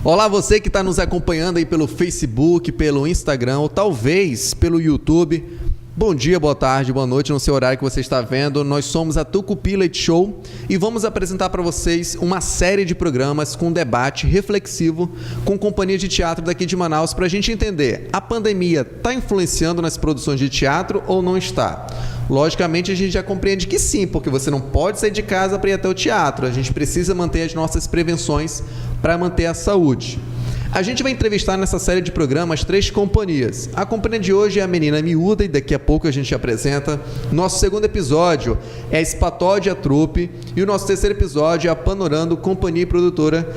Olá, você que está nos acompanhando aí pelo Facebook, pelo Instagram ou talvez pelo YouTube. Bom dia, boa tarde, boa noite, no seu horário que você está vendo. Nós somos a Tucupi Leite Show e vamos apresentar para vocês uma série de programas com debate reflexivo com companhia de teatro daqui de Manaus para a gente entender, a pandemia está influenciando nas produções de teatro ou não está? Logicamente, a gente já compreende que sim, porque você não pode sair de casa para ir até o teatro. A gente precisa manter as nossas prevenções para manter a saúde. A gente vai entrevistar nessa série de programas 3 companhias. A companhia de hoje é a Menina Miúda e daqui a pouco a gente apresenta. Nosso segundo episódio é a Espatódia Trupe e o nosso terceiro episódio é a Panorando Companhia e Produtora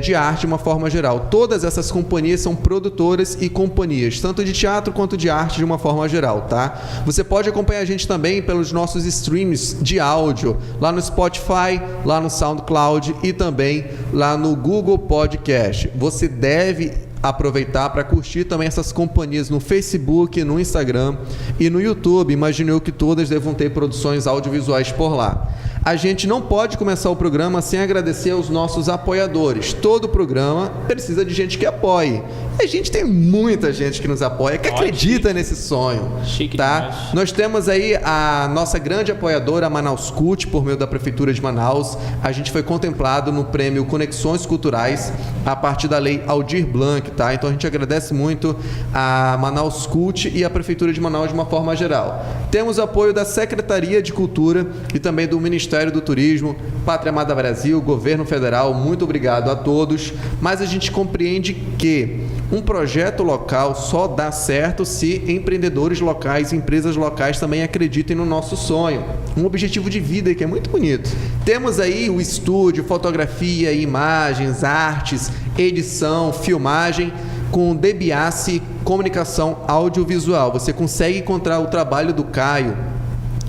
de Arte de uma forma geral. Todas essas companhias são produtoras e companhias, tanto de teatro quanto de arte de uma forma geral, tá? Você pode acompanhar a gente também pelos nossos streams de áudio, lá no Spotify, lá no SoundCloud e também lá no Google Podcast. Você deve aproveitar para curtir também essas companhias no Facebook, no Instagram e no YouTube. Imagino eu que todas devam ter produções audiovisuais por lá. A gente não pode começar o programa sem agradecer aos nossos apoiadores. Todo programa precisa de gente que apoie. E a gente tem muita gente que nos apoia, que acredita nesse sonho. Chique tá? demais. Nós temos aí a nossa grande apoiadora, a Manaus Cult, por meio da Prefeitura de Manaus. A gente foi contemplado no prêmio Conexões Culturais a partir da Lei Aldir Blanc, tá? Então a gente agradece muito a Manaus Cult e a Prefeitura de Manaus de uma forma geral. Temos o apoio da Secretaria de Cultura e também do Ministério do Turismo, Pátria Amada Brasil, Governo Federal. Muito obrigado a todos. Mas a gente compreende que um projeto local só dá certo se empreendedores locais, empresas locais também acreditem no nosso sonho. Um objetivo de vida que é muito bonito. Temos aí o estúdio, fotografia, imagens, artes, edição, filmagem com DBAC Comunicação Audiovisual. Você consegue encontrar o trabalho do Caio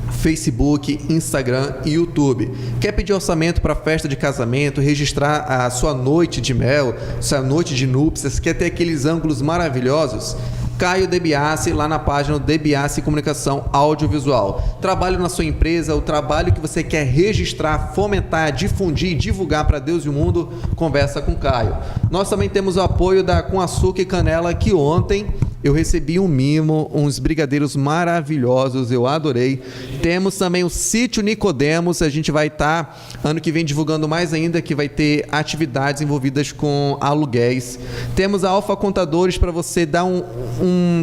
Facebook, Instagram e YouTube. Quer pedir orçamento para festa de casamento, registrar a sua noite de mel, sua noite de núpcias, quer ter aqueles ângulos maravilhosos? Caio DBAC, lá na página DBAC Comunicação Audiovisual. Trabalho na sua empresa, o trabalho que você quer registrar, fomentar, difundir e divulgar para Deus e o mundo, conversa com Caio. Nós também temos o apoio da Com Açúcar e Canela, que ontem eu recebi um mimo, uns brigadeiros maravilhosos, eu adorei. Temos também o Sítio Nicodemos, a gente vai estar ano que vem divulgando mais ainda, que vai ter atividades envolvidas com aluguéis. Temos a Alfa Contadores para você dar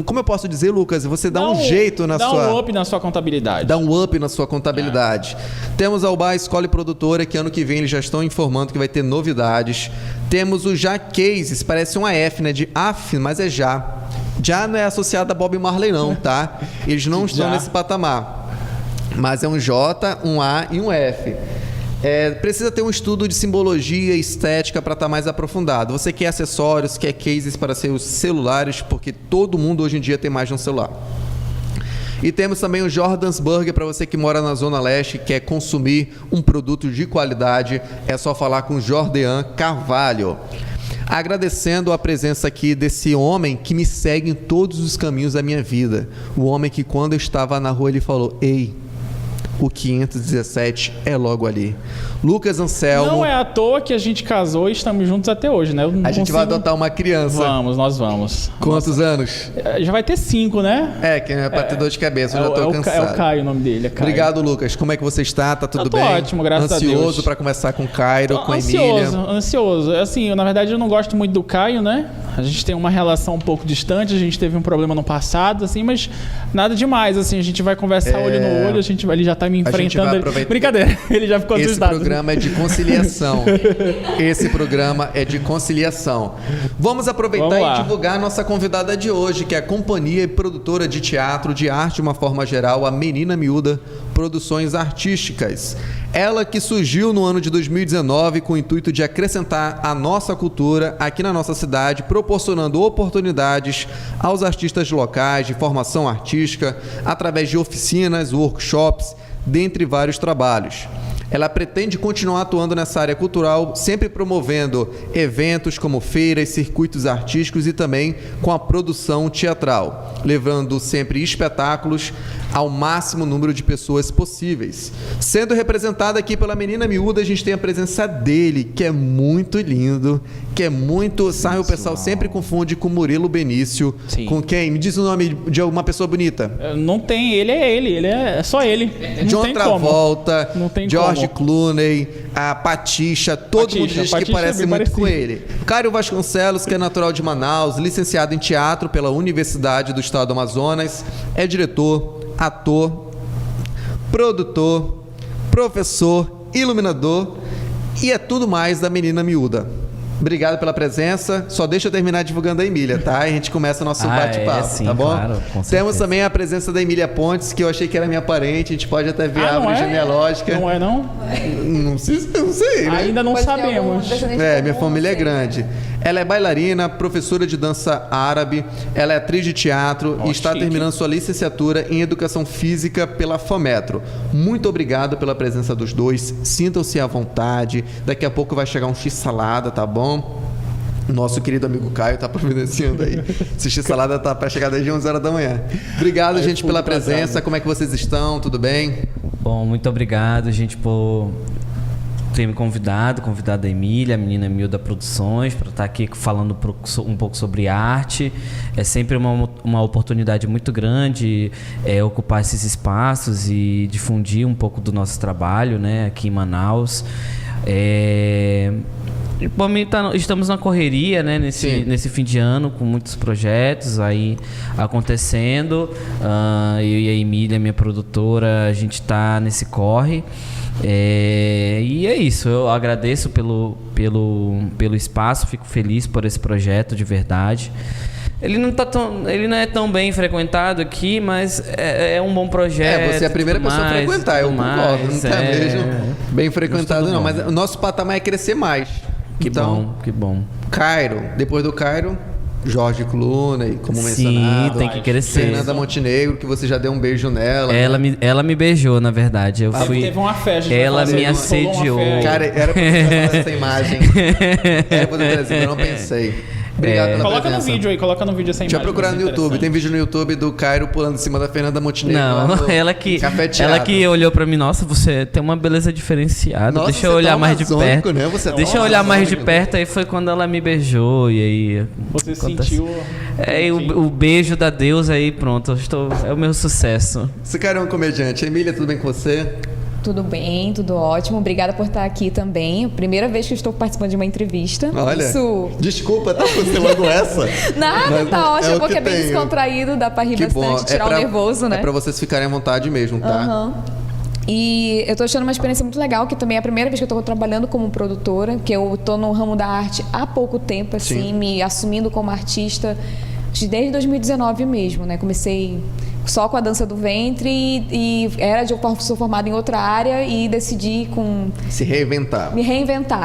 como eu posso dizer, Lucas? Você dá um jeito na sua... Dá um up na sua contabilidade. Dá um up na sua contabilidade. Temos a Alba Escola e Produtora, que ano que vem eles já estão informando que vai ter novidades. Temos o Já Cases, parece um AF, né? De AF, mas é Já. Já não é associado a Bob Marley não, tá? Eles não estão nesse patamar. Mas é um J, um A e um F. Precisa ter um estudo de simbologia e estética para estar mais aprofundado. Você quer acessórios, quer cases para seus celulares, porque todo mundo hoje em dia tem mais de um celular. E temos também o Jordan's Burger para você que mora na Zona Leste e quer consumir um produto de qualidade. É só falar com Jordan Carvalho. Agradecendo a presença aqui desse homem que me segue em todos os caminhos da minha vida. O homem que quando eu estava na rua ele falou: ei, o 517 é logo ali. Lucas Anselmo. Não é à toa que a gente casou e estamos juntos até hoje, né? A gente vai adotar uma criança. Nós vamos. Quantos anos? Já vai ter 5, né? Que é pra ter dor de cabeça, eu já tô cansado. É o Caio o nome dele, é Caio. Obrigado, Lucas. Como é que você está? Tá tudo bem? Ótimo, graças a Deus. Ansioso pra conversar com o Cairo, com a Emília? Ansioso. Assim, na verdade eu não gosto muito do Caio, né? A gente tem uma relação um pouco distante, a gente teve um problema no passado, assim, mas nada demais, assim, a gente vai conversar olho no olho, ele já tá me enfrentando. Brincadeira, ele já ficou assustado. Esse programa é de conciliação. Esse programa é de conciliação. Vamos aproveitar e divulgar a nossa convidada de hoje, que é a companhia e produtora de teatro, de arte de uma forma geral, a Menina Miúda Produções Artísticas. Ela que surgiu no ano de 2019 com o intuito de acrescentar a nossa cultura aqui na nossa cidade, proporcionando oportunidades aos artistas locais de formação artística, através de oficinas, workshops, dentre vários trabalhos. Ela pretende continuar atuando nessa área cultural, sempre promovendo eventos como feiras, circuitos artísticos e também com a produção teatral, levando sempre espetáculos ao máximo número de pessoas possíveis. Sendo representada aqui pela Menina Miúda, a gente tem a presença dele, que é muito lindo, que é muito... Sabe, o pessoal sempre confunde com Murilo Benício. Sim. Com quem? Me diz o nome de alguma pessoa bonita. Não tem, ele é só ele. Não John tem Travolta, como. Não tem George como. Clooney, a Patixa, todo mundo diz que Patixa é parece bem muito com parecido. ele. Caio Vasconcelos, que é natural de Manaus, licenciado em teatro pela Universidade do Estado do Amazonas, é diretor, ator, produtor, professor, iluminador e é tudo mais da Menina Miúda. Obrigado pela presença. Só deixa eu terminar divulgando a Emília, tá? E a gente começa o nosso bate-papo, sim, tá bom? Claro, com Temos certeza. também a presença da Emília Pontes, que eu achei que era minha parente. A gente pode até ver a árvore genealógica. Não é, não? Não sei, né? Ainda não Pode ter algum sabemos. descendente É, comum, minha família é não sei. grande. Ela é bailarina, professora de dança árabe, ela é atriz de teatro e está chique. terminando sua licenciatura em Educação Física pela FOMetro. Muito obrigado pela presença dos dois. Sintam-se à vontade. Daqui a pouco vai chegar um X-salada, tá bom? Nosso querido amigo Caio tá providenciando aí. Esse X-salada tá para chegar desde 11 horas da manhã. Obrigado, gente, pela presença. Como é que vocês estão? Tudo bem? Bom, muito obrigado, gente, por ter me convidado a Emília, a Menina Miúda Produções, para estar aqui falando um pouco sobre arte. É sempre uma oportunidade muito grande ocupar esses espaços e difundir um pouco do nosso trabalho, né, aqui em Manaus. Estamos na correria, né, nesse fim de ano, com muitos projetos aí acontecendo. Eu e a Emília, minha produtora, a gente está nesse corre. E é isso, eu agradeço pelo espaço, fico feliz por esse projeto de verdade. Ele não é tão bem frequentado aqui, mas é um bom projeto. Você é a primeira pessoa a frequentar, eu concordo. Não tá mesmo bem frequentado, não. Mas o nosso patamar é crescer mais. Que bom. Cairo, depois do Cairo, George Clooney, como Sim, mencionado. tem que crescer. Fernanda Montenegro, que você já deu um beijo nela. Ela me beijou, na verdade. Eu fui. Teve uma festa. Ela me rolou uma assediou. festa. Cara, era pra você falar essa imagem. Era pra você trazer, eu não pensei. Obrigado pela Coloca presença. no vídeo aí, coloca no vídeo essa Deixa imagem. eu procurar no YouTube. Tem vídeo no YouTube do Cairo pulando em cima da Fernanda Montenegro. lá Não, no ela que Cafeteado. olhou pra mim, nossa, você tem uma beleza diferenciada. Nossa, Deixa eu você olhar tá mais de amazônico, perto. né? Você tá Deixa eu olhar mais de amazônico. perto, aí foi quando ela me beijou e aí Você acontece. sentiu... E o beijo da deusa aí, pronto, é o meu sucesso. Esse cara é um comediante. Emília, tudo bem com você? Tudo bem, tudo ótimo. Obrigada por estar aqui também. Primeira vez que eu estou participando de uma entrevista. Olha, Isso... desculpa, tá por ser logo essa. Nada, Mas tá ótimo, o porque que é bem tem. descontraído, dá pra rir Que bom. bastante, tirar o nervoso, né? É pra vocês ficarem à vontade mesmo, tá? Aham. E eu tô achando uma experiência muito legal, que também é a primeira vez que eu tô trabalhando como produtora, que eu tô no ramo da arte há pouco tempo, assim, Sim. me assumindo como artista desde 2019 mesmo, né? Comecei só com a dança do ventre e sou formada em outra área e decidi Se reinventar.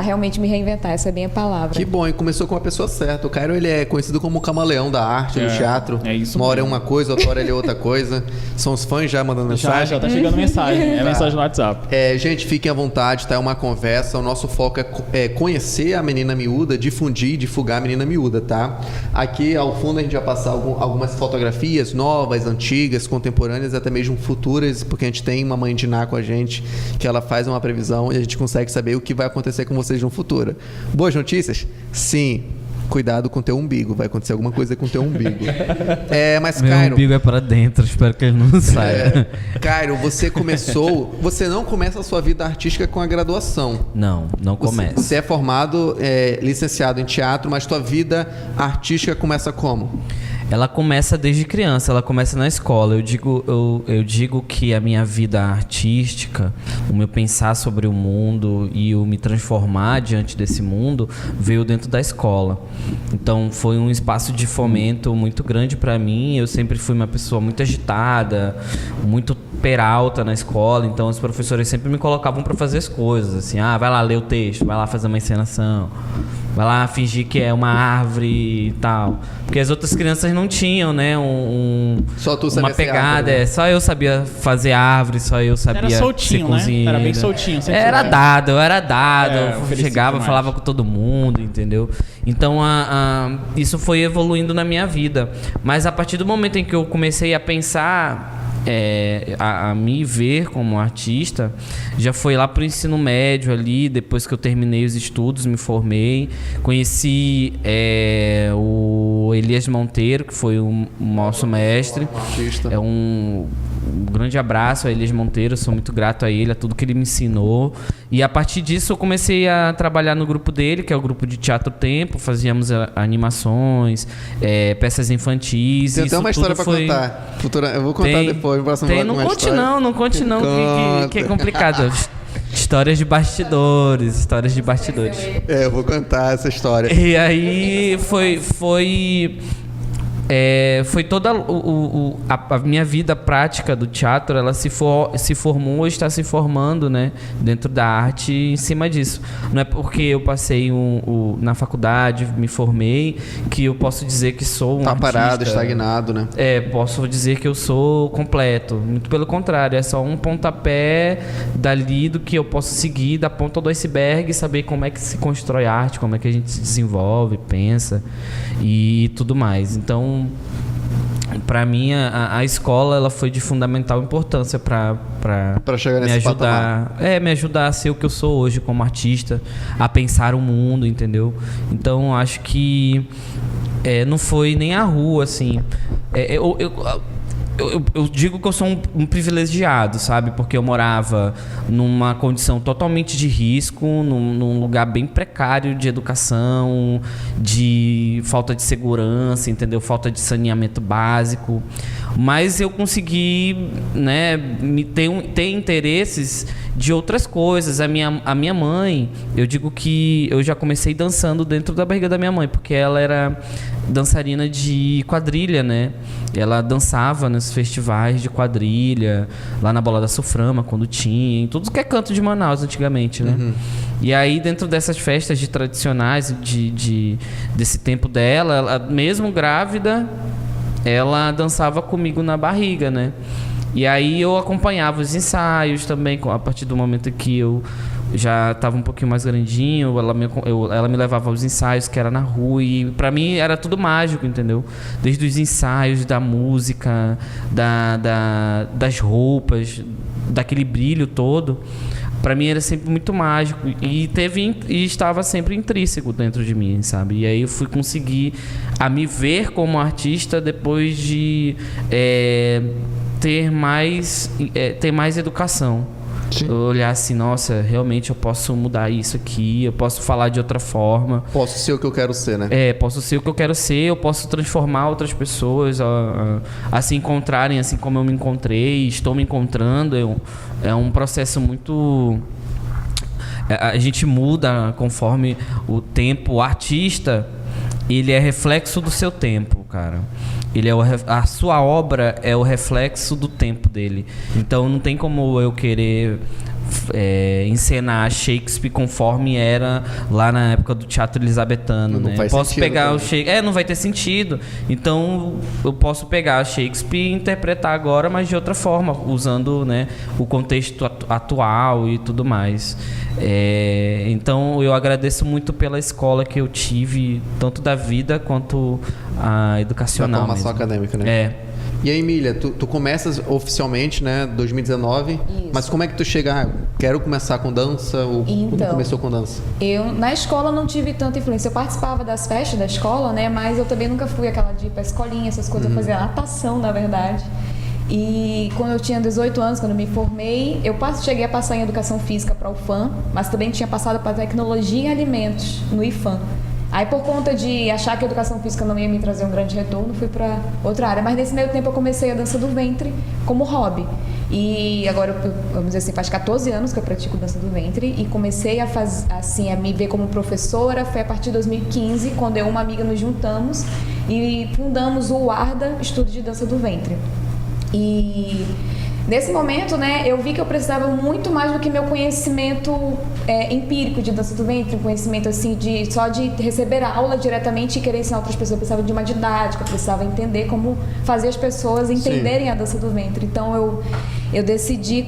realmente me reinventar, essa é bem a palavra. Que bom, e começou com a pessoa certa. O Cairo, ele é conhecido como o camaleão da arte, do teatro. é isso Uma hora é mesmo. uma coisa, outra hora ele é outra coisa. São os fãs já mandando mensagem. Já tá chegando mensagem. É mensagem no WhatsApp. Gente, fiquem à vontade, tá? É uma conversa. O nosso foco é conhecer a Menina Miúda, difundir e divulgar a Menina Miúda, tá? Aqui ao fundo a gente vai passar algumas fotografias novas, antigas, contemporâneas, até mesmo futuras, porque a gente tem uma mãe de Ná com a gente, que ela faz uma previsão e a gente consegue saber o que vai acontecer com vocês no futuro. Boas notícias? Sim. Cuidado com teu umbigo, vai acontecer alguma coisa com teu umbigo. Mas Meu Cairo, umbigo é pra dentro, espero que ele não saia. Cairo, você não começa a sua vida artística com a graduação. Não começa. Você é formado, licenciado em teatro, mas tua vida artística começa como? Ela começa desde criança, ela começa na escola. Eu digo que a minha vida artística, o meu pensar sobre o mundo e o me transformar diante desse mundo veio dentro da escola. Então foi um espaço de fomento muito grande para mim. Eu sempre fui uma pessoa muito agitada, muito peralta na escola, então os professores sempre me colocavam para fazer as coisas, assim, vai lá ler o texto, vai lá fazer uma encenação, vai lá fingir que é uma árvore e tal. Porque as outras crianças não tinham, né, Só tu sabia uma ser pegada, árvore, né? só eu sabia fazer árvore, só eu sabia Era soltinho, ser né? cozinheiro. Era bem soltinho. sempre Era foi. dado, eu era dado, É, eu oferecia chegava, demais. falava com todo mundo, entendeu? Então isso foi evoluindo na minha vida. Mas a partir do momento em que eu comecei a pensar a me ver como artista já foi lá pro ensino médio ali, depois que eu terminei os estudos, me formei, conheci o Elias Monteiro, que foi o nosso mestre. Artista. Um grande abraço a Elias Monteiro, sou muito grato a ele, a tudo que ele me ensinou. E a partir disso eu comecei a trabalhar no grupo dele, que é o grupo de Teatro Tempo, fazíamos animações, peças infantis. Tem até uma história pra contar. Eu vou contar depois, no próximo bloco. Não conte não, que é complicado. Histórias de bastidores. Eu vou contar essa história. E aí foi toda a minha vida prática do teatro, ela se formou, está se formando, né, dentro da arte em cima disso. Não é porque eu passei na faculdade, me formei, que eu posso dizer que sou um artista. Parado, estagnado, né? Posso dizer que eu sou completo. Muito pelo contrário, é só um pontapé dali do que eu posso seguir, da ponta do iceberg, saber como é que se constrói arte, como é que a gente se desenvolve, pensa e tudo mais. Então, para mim, a escola ela foi de fundamental importância para chegar nesse patamar. Me ajudar a ser o que eu sou hoje como artista, a pensar o mundo, entendeu? Então, acho que não foi nem a rua, assim. Eu digo que eu sou um privilegiado, sabe? Porque eu morava numa condição totalmente de risco, num lugar bem precário de educação, de falta de segurança, entendeu? Falta de saneamento básico. Mas eu consegui, né, ter interesses de outras coisas. A minha mãe, eu digo que eu já comecei dançando dentro da barriga da minha mãe, porque ela era dançarina de quadrilha, né? Ela dançava nos festivais de quadrilha, lá na Bola da Suframa, quando tinha, em tudo que é canto de Manaus antigamente, né? Uhum. E aí, dentro dessas festas de tradicionais desse tempo dela, ela, mesmo grávida, ela dançava comigo na barriga, né? E aí eu acompanhava os ensaios também, a partir do momento que eu já estava um pouquinho mais grandinho, ela me levava aos ensaios, que era na rua, e pra mim era tudo mágico, entendeu? Desde os ensaios, da música, das roupas, daquele brilho todo, pra mim era sempre muito mágico, e estava sempre intrínseco dentro de mim, sabe? E aí eu fui conseguir a me ver como artista depois de ter mais educação. Sim. Eu olhar assim, nossa, realmente eu posso mudar isso aqui, eu posso falar de outra forma. Posso ser o que eu quero ser, né? Posso ser o que eu quero ser, eu posso transformar outras pessoas a se encontrarem assim como eu me encontrei, estou me encontrando. É um processo muito... A gente muda conforme o tempo. O artista, ele é reflexo do seu tempo, cara. A sua obra é o reflexo do tempo dele. Então não tem como eu querer encenar Shakespeare conforme era lá na época do teatro elizabetano, né? Posso pegar o Shakespeare, não vai ter sentido. Então eu posso pegar Shakespeare e interpretar agora, mas de outra forma, usando, né, o contexto atual e tudo mais. Então eu agradeço muito pela escola que eu tive, tanto da vida quanto a educacional. Da formação acadêmica, né? E aí, Emília, tu começas oficialmente, né, 2019, isso. Mas como é que tu chega, quero começar com dança, ou como começou com dança? Eu, na escola, não tive tanta influência. Eu participava das festas da escola, né, mas eu também nunca fui aquela de ir pra escolinha, essas coisas. Eu fazia natação, na verdade. E quando eu tinha 18 anos, quando eu me formei, eu cheguei a passar em Educação Física para o UFAM, mas também tinha passado para Tecnologia em Alimentos, no IFAM. Aí, por conta de achar que a educação física não ia me trazer um grande retorno, fui para outra área. Mas nesse meio tempo eu comecei a dança do ventre como hobby. E agora, vamos dizer assim, faz 14 anos que eu pratico dança do ventre e comecei a me ver como professora. Foi a partir de 2015, quando eu e uma amiga nos juntamos e fundamos o Arda, Estudo de Dança do Ventre. E nesse momento, né, eu vi que eu precisava muito mais do que meu conhecimento empírico de dança do ventre, um conhecimento assim só de receber a aula diretamente e querer ensinar outras pessoas. Eu precisava de uma didática, eu precisava entender como fazer as pessoas entenderem a dança do ventre. Então eu decidi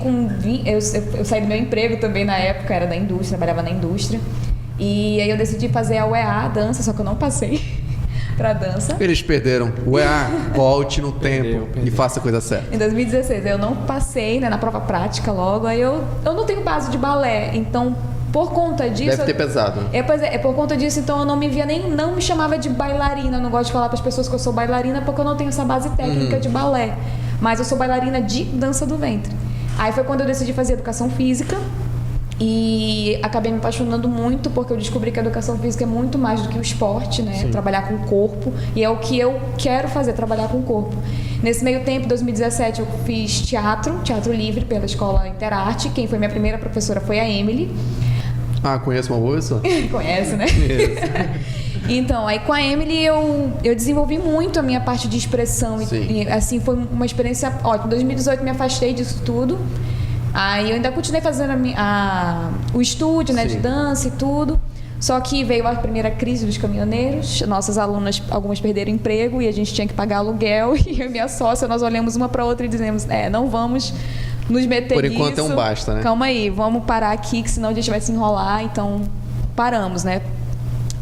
eu saí do meu emprego também na época, era da indústria, trabalhava na indústria. E aí eu decidi fazer a UEA, a dança, só que eu não passei. pra dança. Eles perderam. Volte no tempo e faça a coisa certa. Em 2016, eu não passei, né, na prova prática logo. Aí eu não tenho base de balé, então por conta disso... Deve ter pesado. Pois é, por conta disso, então eu não me via não me chamava de bailarina. Eu não gosto de falar para as pessoas que eu sou bailarina porque eu não tenho essa base técnica de balé. Mas eu sou bailarina de dança do ventre. Aí foi quando eu decidi fazer educação física. E acabei me apaixonando muito porque eu descobri que a educação física é muito mais do que o esporte, né? Sim. Trabalhar com o corpo. E é o que eu quero fazer, trabalhar com o corpo. Nesse meio tempo, em 2017, eu fiz teatro livre pela Escola Interarte. Quem foi minha primeira professora foi a Emily. Ah, conheço uma boa pessoa. Conhece, né? Então, aí com a Emily eu desenvolvi muito a minha parte de expressão. E assim, foi uma experiência ótima. Em 2018 me afastei disso tudo. Aí eu ainda continuei fazendo o estúdio, né, de dança e tudo. Só que veio a primeira crise dos caminhoneiros. Nossas alunas, algumas perderam emprego e a gente tinha que pagar aluguel. E eu e minha sócia, nós olhamos uma para outra e dizemos, não vamos nos meter nisso. Por enquanto é um basta, né? Calma aí, vamos parar aqui, que senão a gente vai se enrolar. Então, paramos, né?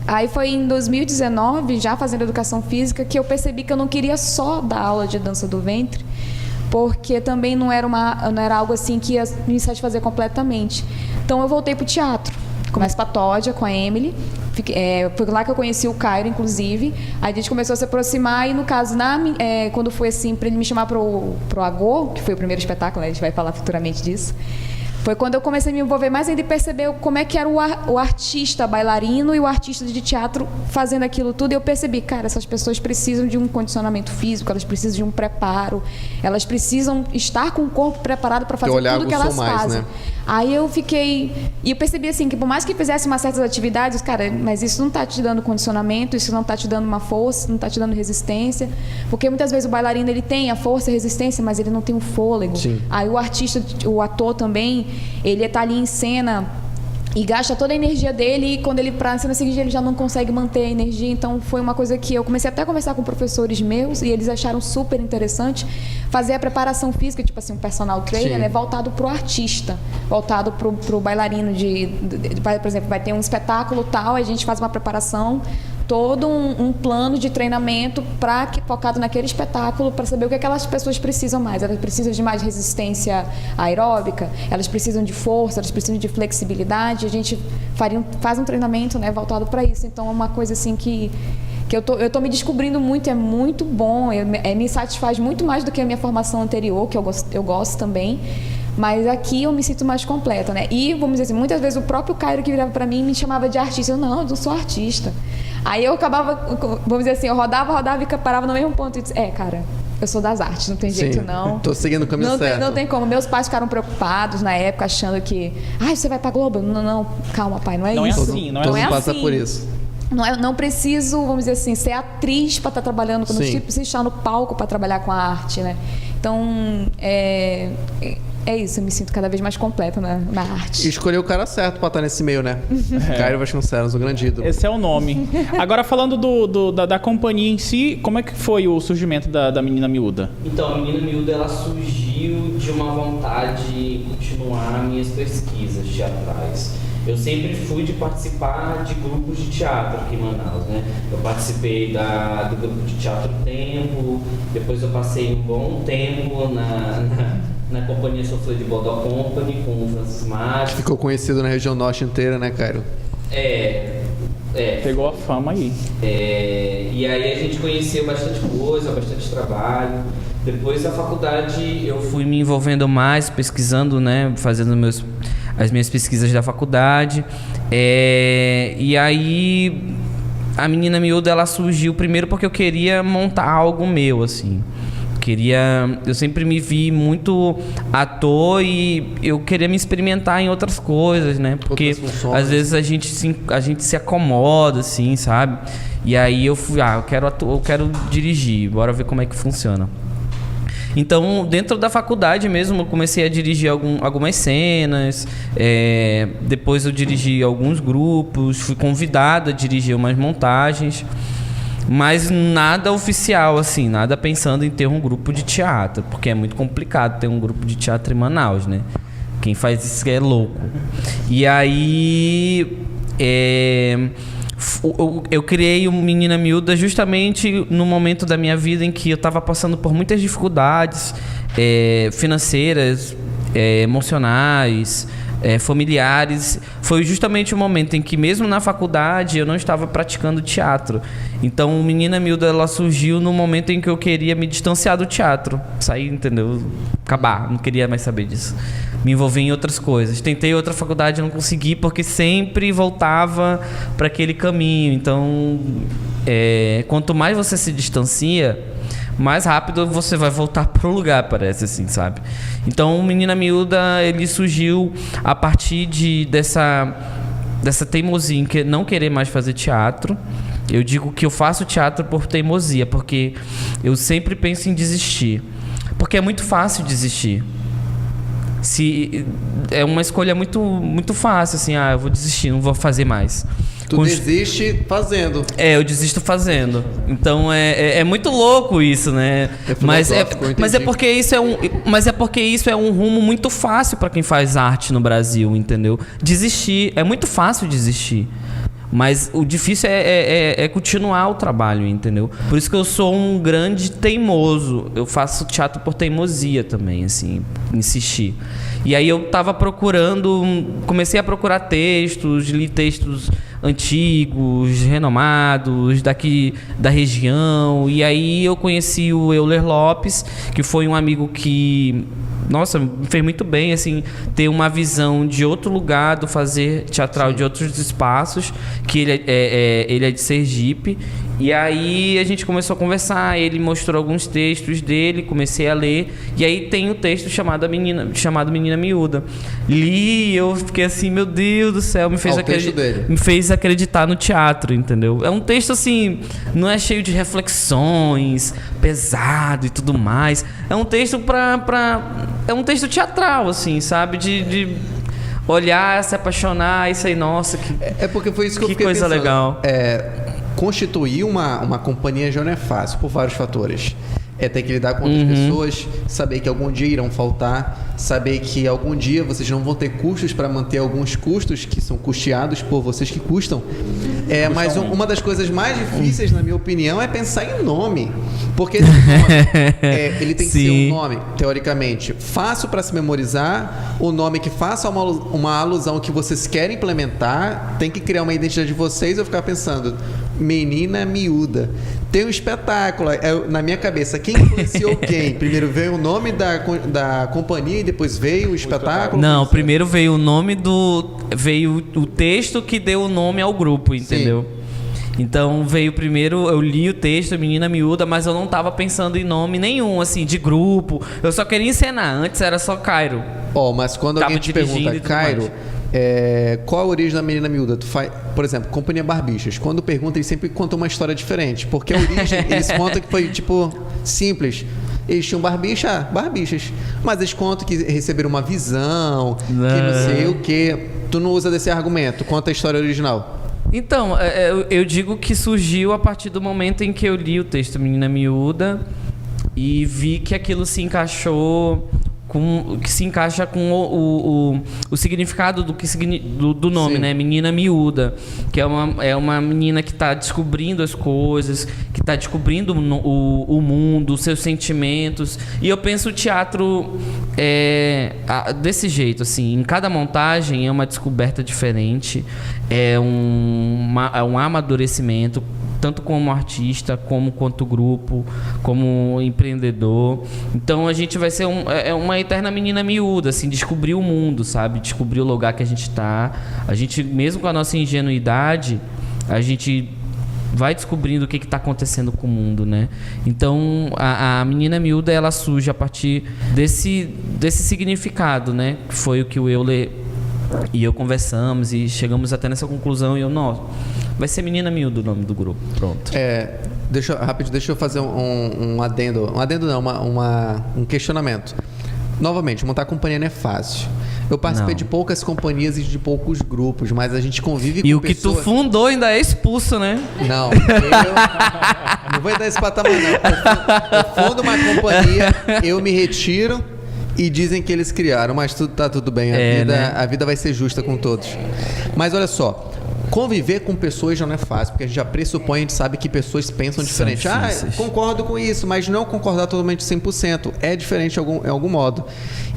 Aí foi em 2019, já fazendo educação física, que eu percebi que eu não queria só dar aula de dança do ventre, porque também não era algo assim que ia me satisfazer completamente. Então eu voltei pro teatro. Comecei Patódia com a Emily. Foi lá que eu conheci o Cairo, inclusive. Aí a gente começou a se aproximar e, no caso, quando foi assim, para ele me chamar pro Agô, que foi o primeiro espetáculo, né? A gente vai falar futuramente disso. Foi quando eu comecei a me envolver mais ainda e perceber como é que era o artista bailarino e o artista de teatro fazendo aquilo tudo. E eu percebi, cara, essas pessoas precisam de um condicionamento físico, elas precisam de um preparo, elas precisam estar com o corpo preparado para fazer tudo que elas fazem. Né? Aí eu percebi assim, que por mais que fizesse umas certas atividades, cara, mas isso não está te dando condicionamento, isso não está te dando uma força, não está te dando resistência, porque muitas vezes o bailarino ele tem a força e a resistência, mas ele não tem o fôlego. Sim. Aí o artista, o ator também, ele está ali em cena e gasta toda a energia dele, e quando ele para a cena seguinte ele já não consegue manter a energia. Então foi uma coisa que eu comecei até a conversar com professores meus e eles acharam super interessante fazer a preparação física, tipo assim, um personal trainer, né, voltado pro artista, voltado pro bailarino por exemplo, vai ter um espetáculo tal, a gente faz uma preparação, todo um plano de treinamento focado naquele espetáculo para saber o que aquelas pessoas precisam mais. Elas precisam de mais resistência aeróbica, elas precisam de força, elas precisam de flexibilidade. A gente faz um treinamento, né, voltado para isso. Então é uma coisa assim que eu tô me descobrindo muito, é muito bom, me satisfaz muito mais do que a minha formação anterior, que eu gosto também. Mas aqui eu me sinto mais completa, né? E, vamos dizer assim, muitas vezes o próprio Cairo que virava pra mim me chamava de artista. Eu não sou artista. Aí eu acabava, vamos dizer assim, eu rodava e parava no mesmo ponto e disse, cara, eu sou das artes, não tem jeito não. Tô seguindo o caminho certo. Não tem como. Meus pais ficaram preocupados na época, achando que, você vai pra Globo? Não, calma, pai, não é isso. Não é assim. Passa por isso. Não preciso, vamos dizer assim, ser atriz para estar trabalhando, não preciso estar no palco para trabalhar com a arte, né? Então, é isso, eu me sinto cada vez mais completa na arte. E escolheu o cara certo pra estar nesse meio, né? Cairo Vasconcelos, um grande ídolo. Esse é o nome. Agora, falando da companhia em si, como é que foi o surgimento da Menina Miúda? Então, a Menina Miúda, ela surgiu de uma vontade de continuar minhas pesquisas teatrais. Eu sempre fui de participar de grupos de teatro aqui em Manaus, né? Eu participei do grupo de teatro Tempo, depois eu passei um bom tempo na companhia Soflê de Bodó Company com o Francis Marques. Ficou conhecido na região norte inteira, né, Cairo? Pegou a fama aí. E aí a gente conheceu bastante coisa, bastante trabalho. Depois da faculdade eu fui me envolvendo mais, pesquisando, né, fazendo as minhas pesquisas da faculdade. E aí a Menina Miúda, ela surgiu primeiro porque eu queria montar algo meu, assim. Eu sempre me vi muito ator e eu queria me experimentar em outras coisas, né? Porque às vezes a gente se acomoda, assim, sabe? E aí eu fui, eu quero dirigir, bora ver como é que funciona. Então, dentro da faculdade mesmo, eu comecei a dirigir algumas cenas, depois eu dirigi alguns grupos, fui convidado a dirigir umas montagens, mas nada oficial, assim, nada pensando em ter um grupo de teatro, porque é muito complicado ter um grupo de teatro em Manaus, né? Quem faz isso é louco. E aí, Eu criei o Menina Miúda justamente no momento da minha vida em que eu estava passando por muitas dificuldades financeiras, emocionais, familiares. Foi justamente o momento em que, mesmo na faculdade, eu não estava praticando teatro. Então, o Menina Miúda, ela surgiu no momento em que eu queria me distanciar do teatro. Sair, entendeu? Acabar, não queria mais saber disso. Me envolver em outras coisas. Tentei outra faculdade, não consegui, porque sempre voltava para aquele caminho. Então, quanto mais você se distancia, mais rápido você vai voltar pro lugar, parece assim, sabe? Então, o Menina Miúda, ele surgiu a partir dessa teimosia em não querer mais fazer teatro. Eu digo que eu faço teatro por teimosia, porque eu sempre penso em desistir. Porque é muito fácil desistir. É uma escolha muito, muito fácil, assim, eu vou desistir, não vou fazer mais. Tu desiste fazendo. Eu desisto fazendo. Então é muito louco isso, né? Mas é porque isso é um rumo muito fácil para quem faz arte no Brasil, entendeu? Desistir, é muito fácil desistir. Mas o difícil é continuar o trabalho, entendeu? Por isso que eu sou um grande teimoso. Eu faço teatro por teimosia também, assim, insistir. E aí eu tava comecei a procurar textos, li textos antigos, renomados, daqui da região. E aí eu conheci o Euler Lopes, que foi um amigo que... Nossa, me fez muito bem, assim, ter uma visão de outro lugar, do fazer teatral de outros espaços, que ele é de Sergipe. E aí a gente começou a conversar, ele mostrou alguns textos dele, comecei a ler, e aí tem o texto chamado Menina Miúda. Li e eu fiquei assim, meu Deus do céu, me fez acreditar no teatro, entendeu? É um texto assim, não é cheio de reflexões, pesado e tudo mais. É um texto é um texto teatral, assim, sabe? De olhar, se apaixonar e sair, nossa, porque foi isso que eu fiquei coisa pensando. Legal. Constituir uma companhia já não é fácil, por vários fatores. Ter que lidar com outras pessoas, saber que algum dia irão faltar, saber que algum dia vocês não vão ter custos para manter alguns custos que são custeados por vocês que custam. Mas uma das coisas mais difíceis, na minha opinião, é pensar em nome. Porque esse nome, ele tem que ser um nome, teoricamente, fácil para se memorizar, o nome que faça uma alusão que vocês querem implementar, tem que criar uma identidade de vocês. Eu ficar pensando, Menina Miúda. Tem um espetáculo, na minha cabeça, quem influenciou quem? Primeiro veio o nome da companhia e depois veio o espetáculo? Não, primeiro veio o nome veio o texto que deu o nome ao grupo, entendeu? Sim. Então veio primeiro, eu li o texto, Menina Miúda, mas eu não tava pensando em nome nenhum, assim, de grupo. Eu só queria encenar, antes era só Cairo. Mas quando alguém te pergunta, Cairo, qual a origem da Menina Miúda? Por exemplo, Companhia Barbichas. Quando perguntam, eles sempre contam uma história diferente. Porque a origem, eles contam que foi, tipo, simples. Eles tinham barbichas. Mas eles contam que receberam uma visão, que não sei o quê. Tu não usa desse argumento. Conta a história original. Então, eu digo que surgiu a partir do momento em que eu li o texto Menina Miúda e vi que aquilo se encaixou... que se encaixa com o significado do nome, né? Menina Miúda, que é uma menina que está descobrindo as coisas, que está descobrindo o mundo, os seus sentimentos. E eu penso o teatro desse jeito, assim, em cada montagem é uma descoberta diferente, é um amadurecimento, tanto como artista, quanto grupo, como empreendedor. Então a gente vai ser uma eterna menina miúda, assim, descobrir o mundo, sabe? Descobrir o lugar que a gente tá. A gente, mesmo com a nossa ingenuidade, a gente vai descobrindo o que está acontecendo com o mundo, né? Então a menina miúda, ela surge a partir desse significado, né? Que foi o que o Euler e eu conversamos e chegamos até nessa conclusão. E vai ser Menina Miúda o nome do grupo. Pronto. Deixa eu fazer um adendo. Um adendo não, um questionamento. Novamente, montar companhia não é fácil. Eu participei de poucas companhias e de poucos grupos, mas a gente convive com pessoas... E o que tu fundou ainda é expulso, né? Não, eu não vou dar esse patamar, não. Eu fundo uma companhia, eu me retiro e dizem que eles criaram, mas tá tudo bem. A vida vai ser justa com todos. Mas olha só, conviver com pessoas já não é fácil, porque a gente já pressupõe, a gente sabe que pessoas pensam diferente. difíceis. Concordo com isso, mas não concordar totalmente 100%. É diferente em algum modo.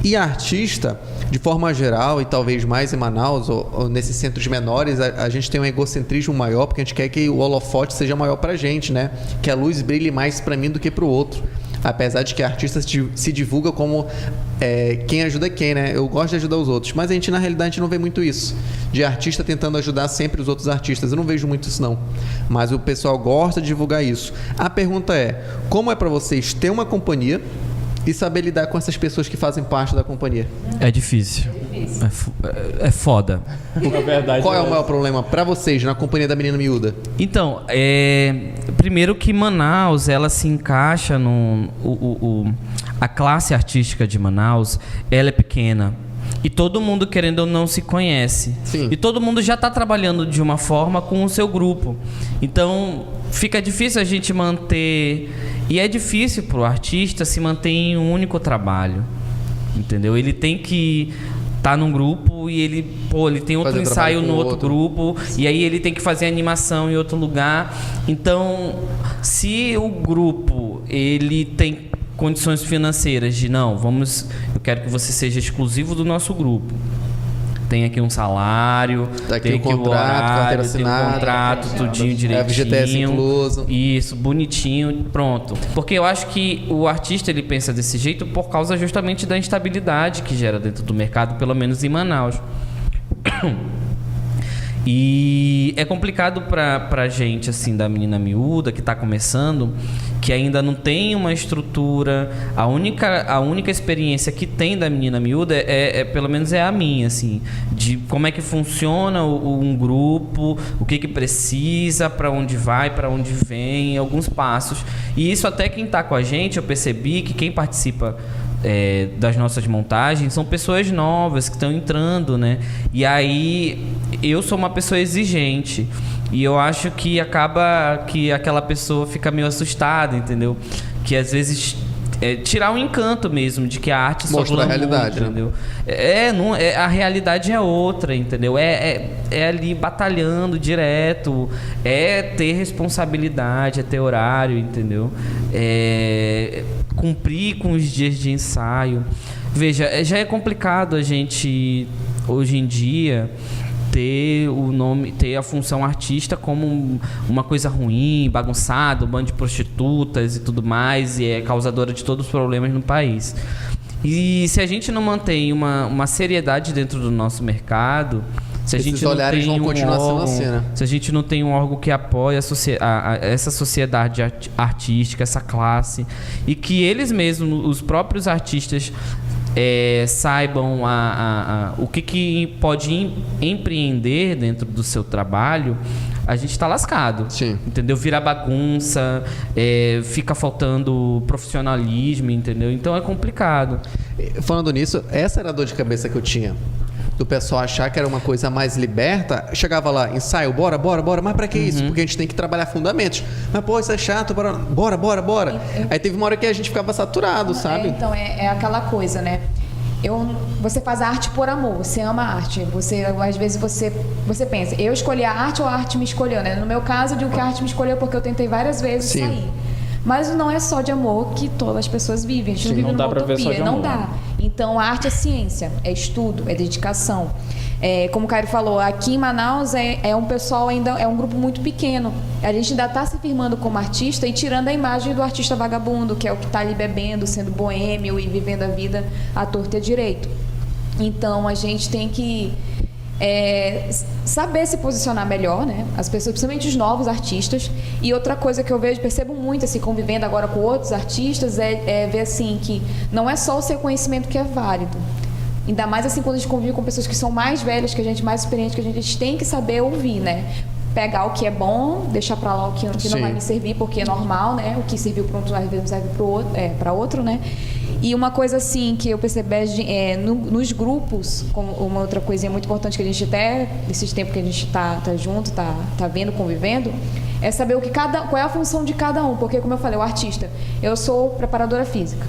E artista, de forma geral, e talvez mais em Manaus, ou nesses centros menores, a gente tem um egocentrismo maior, porque a gente quer que o holofote seja maior pra gente, né? Que a luz brilhe mais pra mim do que pro outro. Apesar de que artista se divulga como quem ajuda quem, né? Eu gosto de ajudar os outros, mas a gente, na realidade, não vê muito isso. De artista tentando ajudar sempre os outros artistas. Eu não vejo muito isso, não. Mas o pessoal gosta de divulgar isso. A pergunta é, como é pra vocês ter uma companhia e saber lidar com essas pessoas que fazem parte da companhia? É difícil. É foda. Na verdade, Qual é o maior problema pra vocês na companhia da Menina Miúda? Então, primeiro que Manaus, ela se encaixa a classe artística de Manaus, ela é pequena. E todo mundo, querendo ou não, se conhece. Sim. E todo mundo já está trabalhando de uma forma com o seu grupo. Então, fica difícil a gente manter... E é difícil para o artista se manter em um único trabalho. Entendeu? Ele tem que estar num grupo e ele tem outro Fazer ensaio no outro outro grupo. E aí ele tem que fazer animação em outro lugar. Então, se o grupo ele tem condições financeiras de eu quero que você seja exclusivo do nosso grupo. Tem aqui um salário, Daqui tem o aqui o contrato, carteira horário, tem um assinada, contrato, tudinho direitinho. FGTS incluso. Isso, bonitinho, pronto. Porque eu acho que o artista ele pensa desse jeito por causa justamente da instabilidade que gera dentro do mercado, pelo menos em Manaus. E é complicado pra gente, assim, da Menina Miúda, que tá começando, que ainda não tem uma estrutura. A única experiência que tem da Menina Miúda pelo menos é a minha, assim, de como é que funciona um grupo, o que precisa, pra onde vai, pra onde vem, alguns passos. E isso até quem tá com a gente, eu percebi que quem participa das nossas montagens são pessoas novas que estão entrando, né? E aí eu sou uma pessoa exigente e eu acho que acaba que aquela pessoa fica meio assustada, entendeu? Que às vezes tirar o encanto mesmo de que a arte só mostra a realidade, entendeu? A realidade é outra, entendeu? É ali batalhando direto, é ter responsabilidade, é ter horário, entendeu? Cumprir com os dias de ensaio. Veja, já é complicado a gente hoje em dia ter a função artista como uma coisa ruim, bagunçada, um bando de prostitutas e tudo mais, e é causadora de todos os problemas no país. E se a gente não mantém uma seriedade dentro do nosso mercado, se a gente não tem um órgão, se a gente não tem um órgão que apoie essa sociedade artística, essa classe, e que eles mesmos, os próprios artistas, saibam o que pode empreender dentro do seu trabalho, a gente está lascado. Sim. Entendeu? Vira bagunça, fica faltando profissionalismo, entendeu? Então é complicado. Falando nisso, essa era a dor de cabeça que eu tinha. Do pessoal achar que era uma coisa mais liberta. Chegava lá, ensaio, bora. Mas pra que isso? Porque a gente tem que trabalhar fundamentos. Mas, pô, isso é chato, bora. Aí teve uma hora que a gente ficava saturado, sabe? Então, é aquela coisa, né? Você faz arte por amor, você ama a arte. Às vezes você pensa, eu escolhi a arte ou a arte me escolheu, né? No meu caso, eu digo que a arte me escolheu porque eu tentei várias vezes sair. Mas não é só de amor que todas as pessoas vivem. A gente não vive numa utopia, não dá. Então, a arte é ciência, é estudo, é dedicação. Como o Caio falou, aqui em Manaus um pessoal ainda, é um grupo muito pequeno. A gente ainda está se firmando como artista e tirando a imagem do artista vagabundo, que é o que está ali bebendo, sendo boêmio e vivendo a vida à torta e à direito. Então, a gente tem que saber se posicionar melhor, né? As pessoas, principalmente os novos artistas. E outra coisa que eu percebo muito, assim, convivendo agora com outros artistas, é ver assim que não é só o seu conhecimento que é válido. Ainda mais assim quando a gente convive com pessoas que são mais velhas que a gente, mais experientes que a gente tem que saber ouvir, né? Pegar o que é bom, deixar pra lá o que não vai me servir, porque é normal, né? O que serviu para um às vezes serve para outro, né? E uma coisa assim que eu percebi nos grupos, como uma outra coisinha muito importante que a gente até, nesses tempos que a gente tá junto, tá vendo, convivendo, é saber qual é a função de cada um. Porque, como eu falei, o artista, eu sou preparadora física.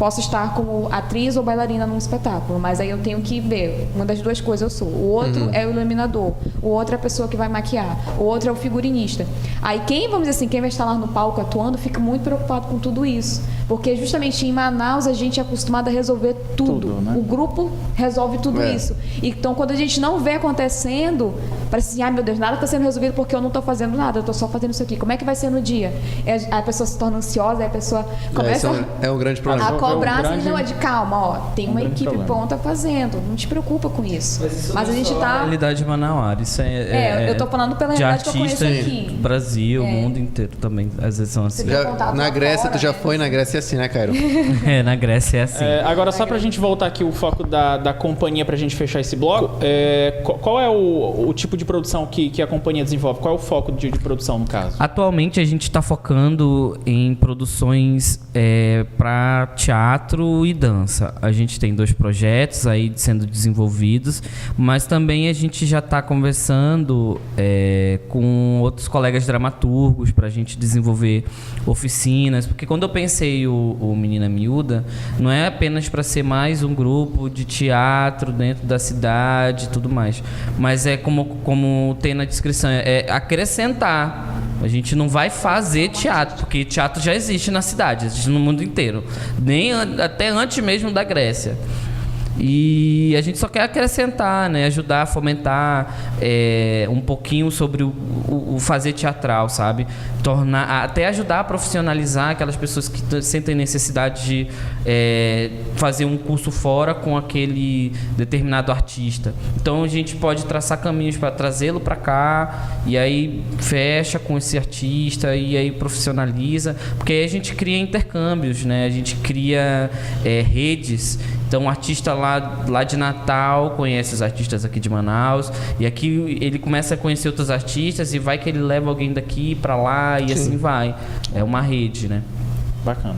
posso estar como atriz ou bailarina num espetáculo, mas aí eu tenho que ver, uma das duas coisas eu sou. O outro é o iluminador, o outro é a pessoa que vai maquiar, o outro é o figurinista. Aí quem, vamos dizer assim, quem vai estar lá no palco atuando, fica muito preocupado com tudo isso, porque justamente em Manaus a gente é acostumado a resolver tudo, né? O grupo resolve tudo isso. Então quando a gente não vê acontecendo, parece assim, ai meu Deus, nada está sendo resolvido porque eu não estou fazendo nada, eu estou só fazendo isso aqui. Como é que vai ser no dia? A pessoa se torna ansiosa, a pessoa começa é um grande problema. a cobrar, grande- assim, não, é de calma, ó, tem uma grande equipe problema. pronta fazendo, não te preocupa com isso. Mas a gente A tá... realidade manauara, isso eu tô falando pela de realidade que eu conheço artistas aqui. do Brasil, o mundo inteiro também, às vezes são assim. Você tem contato Na lá Grécia, fora, tu já né? foi? Na Grécia é assim, né, Cairo? Na Grécia é assim. Agora, só pra gente voltar aqui o foco da companhia pra gente fechar esse bloco, qual é o tipo de produção que a companhia desenvolve? Qual é o foco de produção, no caso? Atualmente a gente está focando em produções para teatro e dança. A gente tem 2 projetos aí sendo desenvolvidos, mas também a gente já está conversando com outros colegas dramaturgos para a gente desenvolver oficinas, porque quando eu pensei o Menina Miúda, não é apenas para ser mais um grupo de teatro dentro da cidade e tudo mais, mas é como tem na descrição, é acrescentar. A gente não vai fazer teatro, porque teatro já existe na cidade, existe no mundo inteiro, até antes mesmo da Grécia. E a gente só quer acrescentar, né? Ajudar a fomentar um pouquinho sobre o fazer teatral, sabe? Até ajudar a profissionalizar aquelas pessoas que sentem necessidade de fazer um curso fora com aquele determinado artista. Então a gente pode traçar caminhos para trazê-lo para cá, e aí fecha com esse artista e aí profissionaliza, porque aí a gente cria intercâmbios, né? A gente cria redes. Então, o artista lá de Natal conhece os artistas aqui de Manaus, e aqui ele começa a conhecer outros artistas, e vai que ele leva alguém daqui para lá, e assim vai. É uma rede, né? Bacana.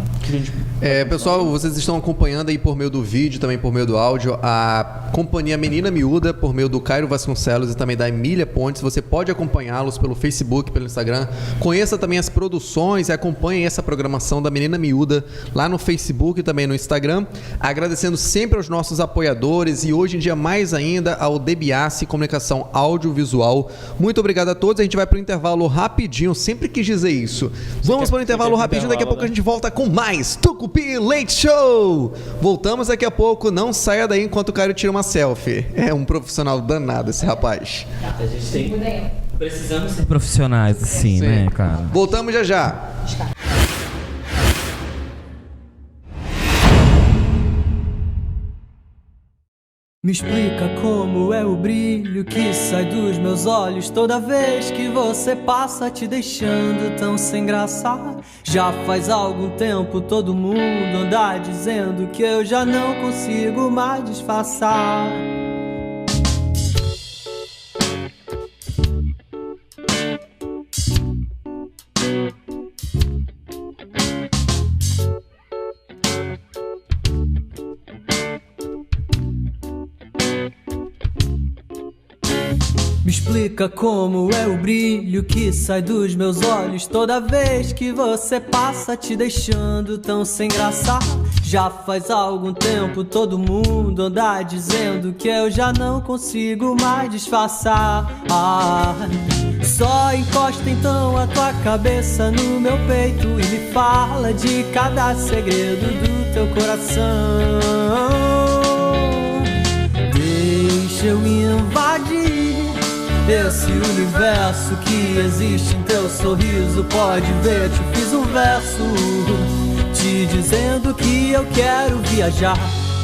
Pessoal, vocês estão acompanhando aí por meio do vídeo, também por meio do áudio, a companhia Menina Miúda, por meio do Cairo Vasconcelos e também da Emília Pontes. Você pode acompanhá-los pelo Facebook, pelo Instagram. Conheça também as produções e acompanhe essa programação da Menina Miúda lá no Facebook e também no Instagram. Agradecendo sempre aos nossos apoiadores e hoje em dia mais ainda ao DBAC Comunicação Audiovisual. Muito obrigado a todos. A gente vai para o intervalo rapidinho, sempre quis dizer isso. Vamos para o intervalo rapidinho, daqui a pouco a gente volta com mais Tucupi Leite Show. Voltamos daqui a pouco, não saia daí enquanto o Cairo tira uma selfie. É um profissional danado esse rapaz. A gente precisamos ser profissionais assim, Sim. né, cara? Voltamos já já. Me explica como é o brilho que sai dos meus olhos toda vez que você passa, te deixando tão sem graça. Já faz algum tempo todo mundo anda dizendo que eu já não consigo mais disfarçar. Me explica como é o brilho que sai dos meus olhos toda vez que você passa, te deixando tão sem graça. Já faz algum tempo todo mundo anda dizendo que eu já não consigo mais disfarçar. Só encosta então a tua cabeça no meu peito e me fala de cada segredo do teu coração. Deixa eu invadir esse universo que existe em teu sorriso. Pode ver, te fiz um verso te dizendo que eu quero viajar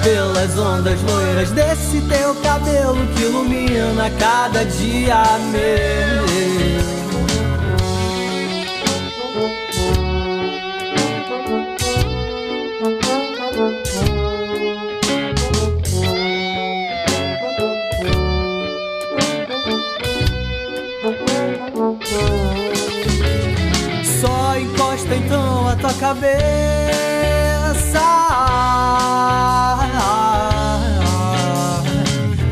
pelas ondas loiras desse teu cabelo que ilumina cada dia meu. Só encosta então a tua cabeça,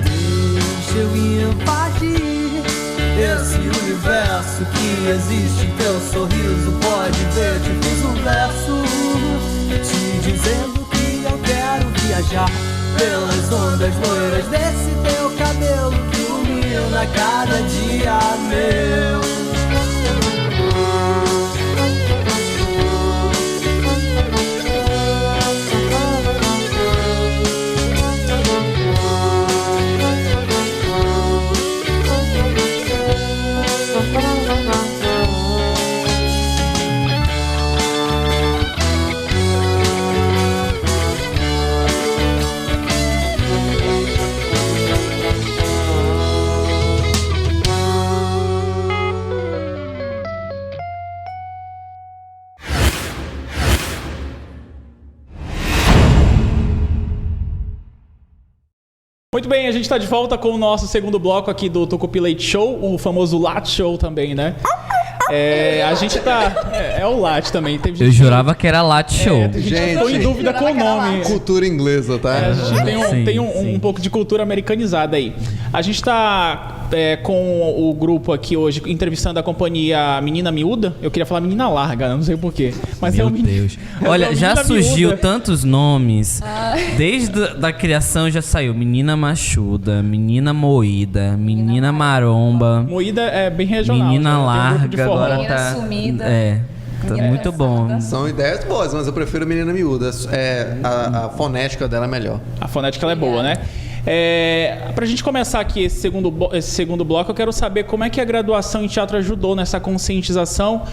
deixa eu invadir esse universo que existe em teu sorriso. Pode ver, te fiz um verso te dizendo que viajar pelas ondas loiras desse teu cabelo que ilumina cada dia meu. Muito bem, a gente está de volta com o nosso segundo bloco aqui do Tucupi Leite Show, o famoso Lat Show também, né? A gente tá... É o Lat também. Teve Eu jurava que era Lat Show. Tem gente que ficou em dúvida com o nome. Cultura inglesa, tá? A gente tem Sim. um pouco de cultura americanizada aí. A gente tá com o grupo aqui hoje entrevistando a companhia Menina Miúda. Eu queria falar Menina Larga, não sei porquê. Mas Meu é o Deus. é Olha, o já Menina surgiu Miúda. tantos nomes. Desde a criação já saiu Menina Machuda, Menina Moída, Menina Maromba, Moída é bem regional. Menina já tem um grupo de Larga. forró. Agora Menina tá... Sumida. Tá Menina muito bom. Cansada. São ideias boas, mas eu prefiro Menina Miúda. A fonética dela é melhor. A fonética ela é boa, né? Pra gente começar aqui esse segundo bloco, eu quero saber como é que a graduação em teatro ajudou nessa conscientização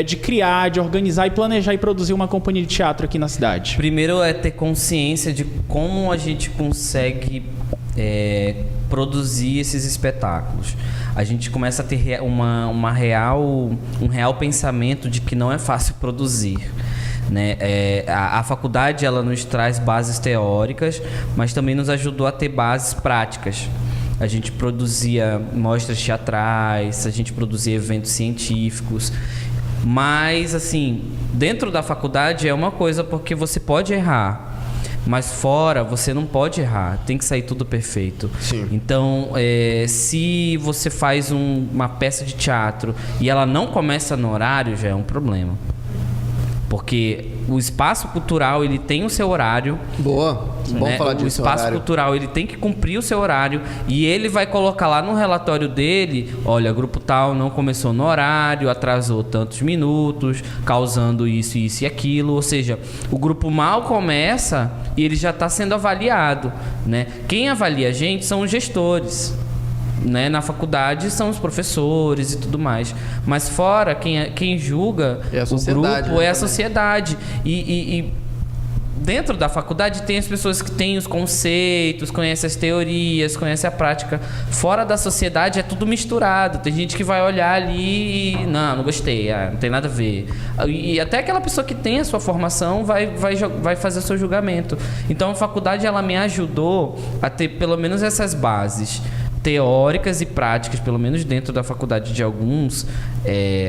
de criar, de organizar e planejar e produzir uma companhia de teatro aqui na cidade. Primeiro é ter consciência de como a gente consegue produzir esses espetáculos. A gente começa a ter um real pensamento de que não é fácil produzir. Né? A faculdade ela nos traz bases teóricas, mas também nos ajudou a ter bases práticas. A gente produzia mostras teatrais, a gente produzia eventos científicos. Mas, assim, dentro da faculdade é uma coisa porque você pode errar. Mas fora, você não pode errar. Tem que sair tudo perfeito. Sim. Então, se você faz uma peça de teatro e ela não começa no horário, já é um problema. Porque o espaço cultural, ele tem o seu horário. Boa. Vamos falar disso. O espaço cultural, ele tem que cumprir o seu horário. E ele vai colocar lá no relatório dele: olha, grupo tal não começou no horário, atrasou tantos minutos, causando isso, isso e aquilo. Ou seja, o grupo mal começa e ele já está sendo avaliado, né? Quem avalia a gente são os gestores. Né? Na faculdade são os professores e tudo mais. Mas fora, quem julga é a o sociedade, grupo né, é a também. sociedade. E dentro da faculdade tem as pessoas que têm os conceitos, conhecem as teorias, conhecem a prática. Fora da sociedade é tudo misturado. Tem gente que vai olhar ali e... Não gostei, não tem nada a ver. E até aquela pessoa que tem a sua formação vai fazer o seu julgamento. Então a faculdade ela me ajudou a ter pelo menos essas bases teóricas e práticas, pelo menos dentro da faculdade, de alguns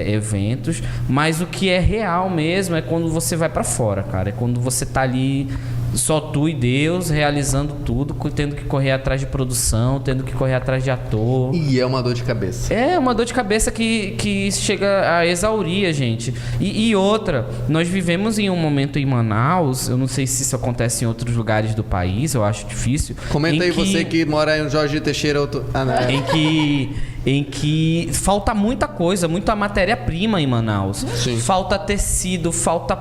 eventos, mas o que é real mesmo é quando você vai pra fora, cara. É quando você tá ali, só tu e Deus, realizando tudo, tendo que correr atrás de produção, tendo que correr atrás de ator. E é uma dor de cabeça. É uma dor de cabeça que chega a exaurir a gente. E outra, nós vivemos em um momento em Manaus, eu não sei se isso acontece em outros lugares do país, eu acho difícil. Comenta aí você que mora em Jorge Teixeira. Em que falta muita coisa, muita matéria-prima em Manaus. Sim. Falta tecido, falta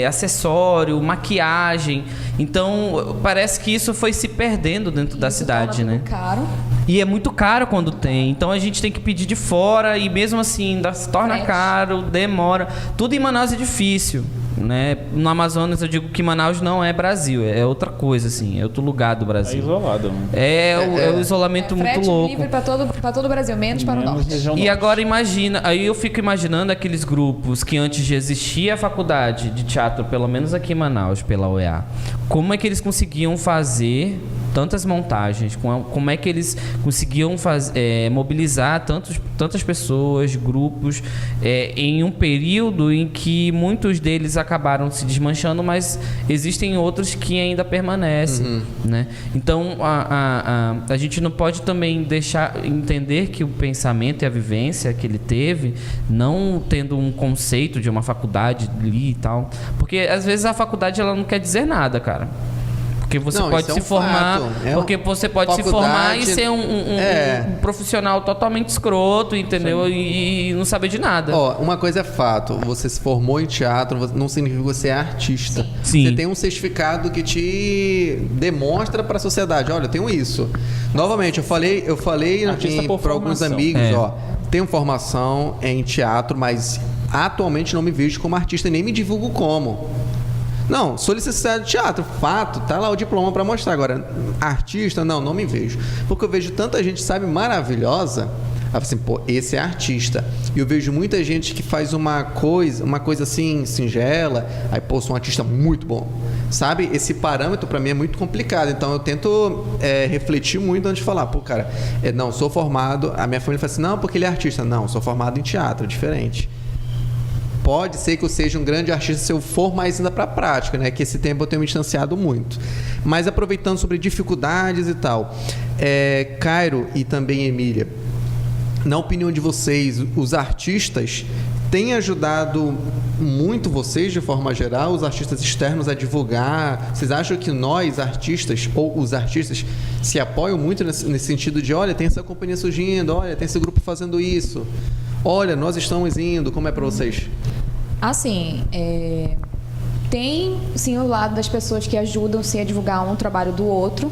acessório, maquiagem. Então, parece que isso foi se perdendo dentro da cidade, né? Caro. E é muito caro quando tem. Então, a gente tem que pedir de fora e mesmo assim ainda se torna caro, demora. Tudo em Manaus é difícil. Né? No Amazonas eu digo que Manaus não é Brasil, é outra coisa, assim, é outro lugar do É Brasil. isolado. É o isolamento muito frete louco. livre pra todo o Brasil, menos para o norte. região E norte. agora imagina, aí eu fico imaginando aqueles grupos que antes de existir a faculdade de teatro, pelo menos aqui em Manaus, pela UEA, como é que eles conseguiam fazer tantas montagens, como é que eles conseguiam mobilizar tantas pessoas, grupos, em um período em que muitos deles acabaram se desmanchando, mas existem outros que ainda permanecem, né? Então a gente não pode também deixar entender que o pensamento e a vivência que ele teve, não tendo um conceito de uma faculdade ali e tal, porque às vezes a faculdade ela não quer dizer nada, cara. Porque você Não, pode isso é se um formar, fato. É porque você pode se formar e ser um profissional totalmente escroto, entendeu? E não saber de nada. Ó, uma coisa é fato, você se formou em teatro, não significa que você é artista. Sim. Você tem um certificado que te demonstra para a sociedade, olha, eu tenho isso. Novamente, eu falei Artista por para alguns formação. amigos, É. ó, tenho formação em teatro, mas atualmente não me vejo como artista e nem me divulgo como. Não, sou licenciado de teatro, fato, tá lá o diploma para mostrar. Agora, artista, não me vejo. Porque eu vejo tanta gente, sabe, maravilhosa. Aí assim, pô, esse é artista. E eu vejo muita gente que faz uma coisa assim, singela, aí, pô, sou um artista muito bom. Sabe? Esse parâmetro para mim é muito complicado. Então eu tento refletir muito antes de falar, pô, cara, não, sou formado. A minha família fala assim, não, porque ele é artista. Não, sou formado em teatro, diferente. Pode ser que eu seja um grande artista se eu for mais ainda para a prática, né? Que esse tempo eu tenho me distanciado muito. Mas aproveitando sobre dificuldades e tal, Cairo e também Emília, na opinião de vocês, os artistas têm ajudado muito vocês, de forma geral, os artistas externos a divulgar? Vocês acham que nós, artistas, ou os artistas, se apoiam muito nesse sentido de, olha, tem essa companhia surgindo, olha, tem esse grupo fazendo isso, olha, nós estamos indo, como é para vocês? Assim, tem sim o lado das pessoas que ajudam sim a divulgar um trabalho do outro.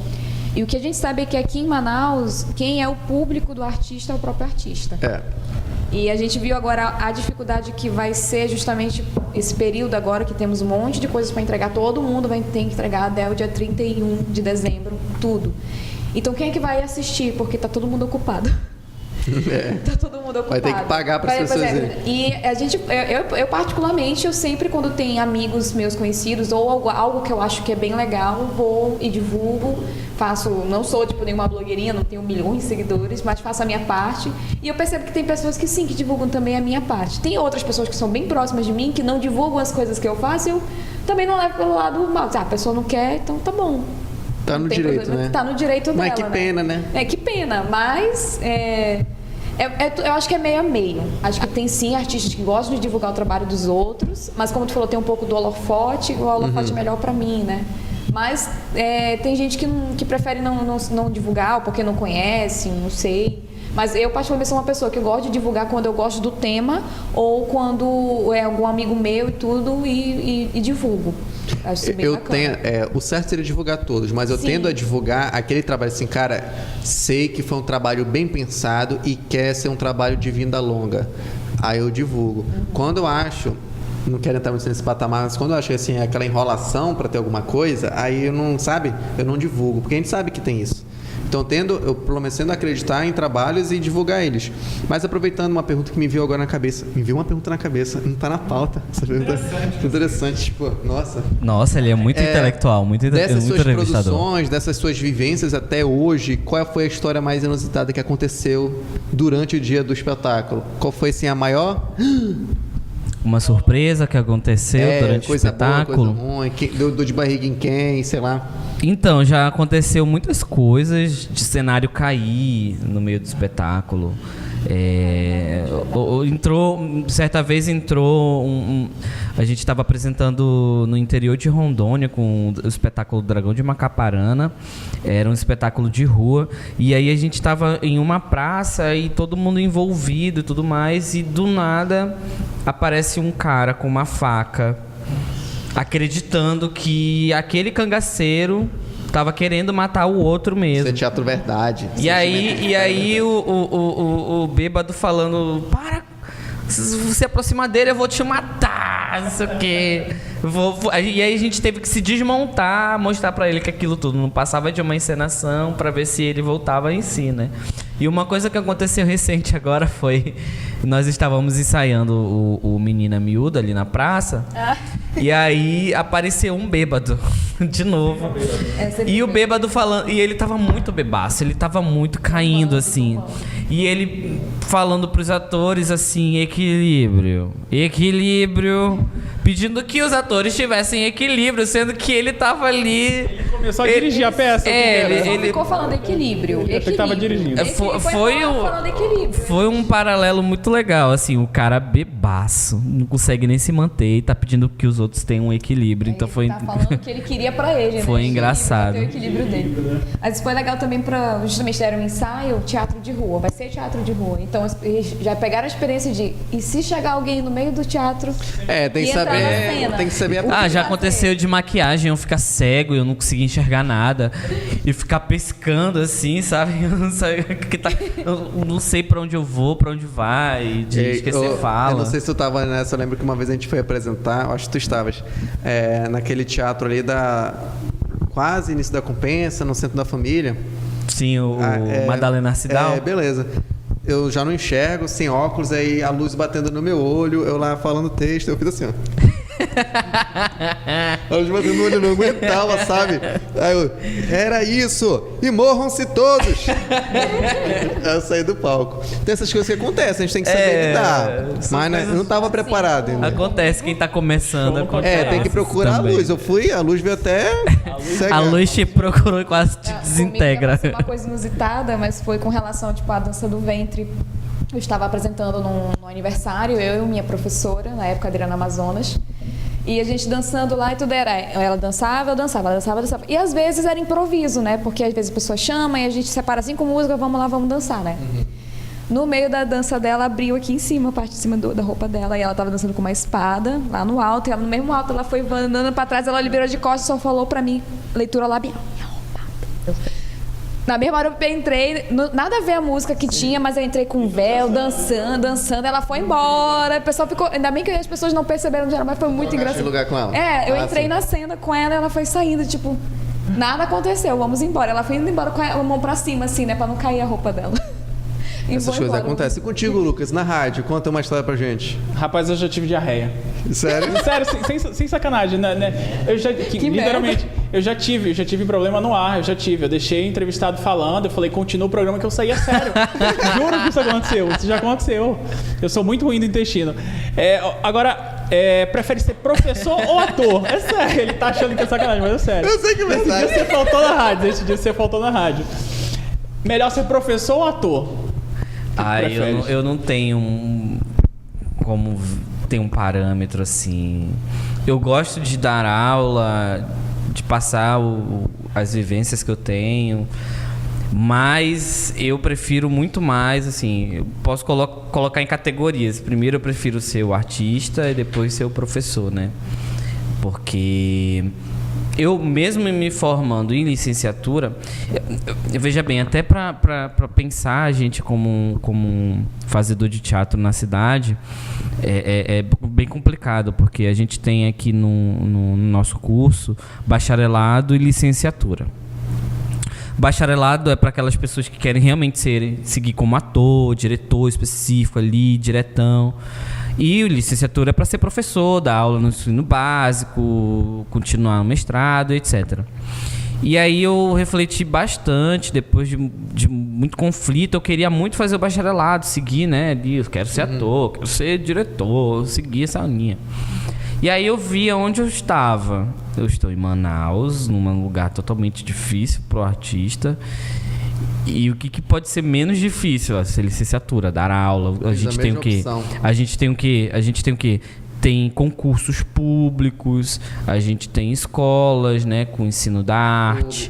E o que a gente sabe é que aqui em Manaus, quem é o público do artista é o próprio artista. E a gente viu agora a dificuldade que vai ser justamente esse período agora que temos um monte de coisas para entregar. Todo mundo vai ter que entregar até o dia 31 de dezembro, tudo. Então quem é que vai assistir? Porque tá todo mundo ocupado. Tá todo mundo ocupado. Vai ter que pagar para as pessoas irem. E a gente, eu particularmente, eu sempre quando tem amigos meus conhecidos ou algo que eu acho que é bem legal, vou e divulgo, faço, não sou tipo nenhuma blogueirinha, não tenho milhões de seguidores, mas faço a minha parte. E eu percebo que tem pessoas que sim, que divulgam também a minha parte. Tem outras pessoas que são bem próximas de mim, que não divulgam as coisas que eu faço, eu também não levo pelo lado mal. A pessoa não quer, então tá bom. Tá no direito, problema, né? Tá no direito dela, mas que pena, né? Que pena, mas eu acho que é meio a meio. Acho que tem sim artistas que gostam de divulgar o trabalho dos outros, mas como tu falou, tem um pouco do holofote, o holofote é melhor pra mim, né? Mas tem gente que prefere não divulgar, porque não conhece, não sei. Mas eu, particularmente, sou uma pessoa que eu gosto de divulgar quando eu gosto do tema ou quando é algum amigo meu e tudo e divulgo. Acho isso bem bacana. O certo seria divulgar todos, mas eu tendo a divulgar aquele trabalho assim, cara, sei que foi um trabalho bem pensado e quer ser um trabalho de vinda longa. Aí eu divulgo. Quando eu acho, não quero entrar muito nesse patamar, mas quando eu acho que assim, é aquela enrolação para ter alguma coisa, aí eu não divulgo, porque a gente sabe que tem isso. Então, eu pelo menos tendo acreditar em trabalhos e divulgar eles. Mas aproveitando uma pergunta que me veio agora na cabeça. Me veio uma pergunta na cabeça, não está na pauta. Essa pergunta é interessante, tipo, nossa. Nossa, ele é muito intelectual, muito dessas muito suas produções, dessas suas vivências até hoje, qual foi a história mais inusitada que aconteceu durante o dia do espetáculo? Qual foi, assim, a maior... Uma surpresa que aconteceu durante o espetáculo? Coisa ruim, deu de barriga em quem, sei lá. Então, já aconteceu muitas coisas de cenário cair no meio do espetáculo. Certa vez entrou a gente estava apresentando no interior de Rondônia com o espetáculo Dragão de Macaparana. Era um espetáculo de rua e aí a gente estava em uma praça e todo mundo envolvido e tudo mais, e do nada aparece um cara com uma faca acreditando que aquele cangaceiro tava querendo matar o outro mesmo. Isso é teatro verdade. E aí o bêbado falando, para, se você aproximar dele eu vou te matar, não sei o quê. E aí a gente teve que se desmontar, mostrar pra ele que aquilo tudo não passava de uma encenação pra ver se ele voltava em si, né? E uma coisa que aconteceu recente agora foi... Nós estávamos ensaiando o Menina Miúda ali na praça. E aí apareceu um bêbado de novo. E o bêbado falando... E ele tava muito bebaço, ele tava muito caindo, assim. E ele falando pros atores, assim, equilíbrio, pedindo que os atores tivessem equilíbrio, sendo que ele tava ali... Eu só dirigi a peça. ele ficou falando equilíbrio. Eu que tava dirigindo. Foi um paralelo muito legal, assim, o cara bebaço, não consegue nem se manter e tá pedindo que os outros tenham um equilíbrio, então foi... Ele tá falando que ele queria pra ele, Foi né? engraçado. Ter o equilíbrio dele. Mas foi legal também pra, justamente, deram um ensaio, teatro de rua, vai ser teatro de rua. Então, eles já pegaram a experiência de, e se chegar alguém no meio do teatro tem que saber, tem que saber já aconteceu de maquiagem, eu ficar cego, eu não conseguia enxergar nada e ficar pescando assim, sabe? Eu não sei pra onde eu vou, pra onde vai, de esquecer fala. Eu não sei se tu tava nessa, eu lembro que uma vez a gente foi apresentar, eu acho que tu estavas, naquele teatro ali quase início da Compensa, no Centro da Família. Sim, o Madalena Arcidal. Beleza. Eu já não enxergo, sem óculos, aí a luz batendo no meu olho, eu lá falando texto, eu fiz assim, ó. A luz batendo no olho, eu não aguentava, sabe? Aí eu, era isso! E morram-se todos! Aí eu saí do palco. Tem essas coisas que acontecem, a gente tem que saber lidar. Mas eu não estava preparado ainda. Acontece, quem tá começando acontece. Tem que procurar também. A luz. Eu fui, a luz veio até... A luz te procurou e quase te desintegra. Foi uma coisa inusitada, mas foi com relação, tipo, à dança do ventre. Eu estava apresentando num aniversário, eu e minha professora, na época, Adriana Amazonas. E a gente dançando lá e tudo era... Ela dançava, eu dançava, ela dançava, eu dançava. E às vezes era improviso, né? Porque às vezes a pessoa chama e a gente separa 5 músicas, vamos lá, vamos dançar, né? Uhum. No meio da dança dela, abriu aqui em cima, a parte de cima da roupa dela. E ela tava dançando com uma espada lá no alto. E ela, no mesmo alto, ela foi andando pra trás, ela liberou de costas e só falou pra mim, leitura labial. Na mesma hora eu entrei, nada a ver a música que tinha, mas eu entrei com véu, dançando, ela foi embora, o pessoal ficou, ainda bem que as pessoas não perceberam onde era, mas foi muito engraçado. Lugar com ela. Eu entrei na cena com ela e ela foi saindo, tipo, nada aconteceu, vamos embora. Ela foi indo embora com a mão pra cima, assim, né, pra não cair a roupa dela. Essas coisas acontecem. E contigo, Lucas, na rádio, conta uma história pra gente. Rapaz, eu já tive diarreia. Sério? Sério, sem sacanagem, né? Eu já, literalmente, eu já tive problema no ar, eu deixei entrevistado falando, eu falei, continua o programa que eu saía sério. Juro que isso aconteceu, isso já aconteceu. Eu sou muito ruim do intestino. Agora, prefere ser professor ou ator? É sério, ele tá achando que é sacanagem, mas é sério. Eu sei que é verdade. Esse dia você faltou na rádio. Melhor ser professor ou ator? Eu não tenho como ter um parâmetro assim. Eu gosto de dar aula, de passar as vivências que eu tenho, mas eu prefiro muito mais, assim, eu posso colocar em categorias. Primeiro eu prefiro ser o artista e depois ser o professor, né? Porque eu mesmo me formando em licenciatura, veja bem, até para pensar a gente como um fazedor de teatro na cidade, é bem complicado, porque a gente tem aqui no nosso curso bacharelado e licenciatura. Bacharelado é para aquelas pessoas que querem realmente seguir como ator, diretor específico ali, diretão. E licenciatura é para ser professor, dar aula no ensino básico, continuar no mestrado, etc. E aí eu refleti bastante, depois de muito conflito, eu queria muito fazer o bacharelado, seguir, né? Eu quero ser ator, quero ser diretor, seguir essa linha. E aí eu via onde eu estava. Eu estou em Manaus, num lugar totalmente difícil para o artista. E o que pode ser menos difícil? A licenciatura, dar aula. A gente tem o quê? A gente tem o quê? Tem concursos públicos, a gente tem escolas, né, com ensino da arte.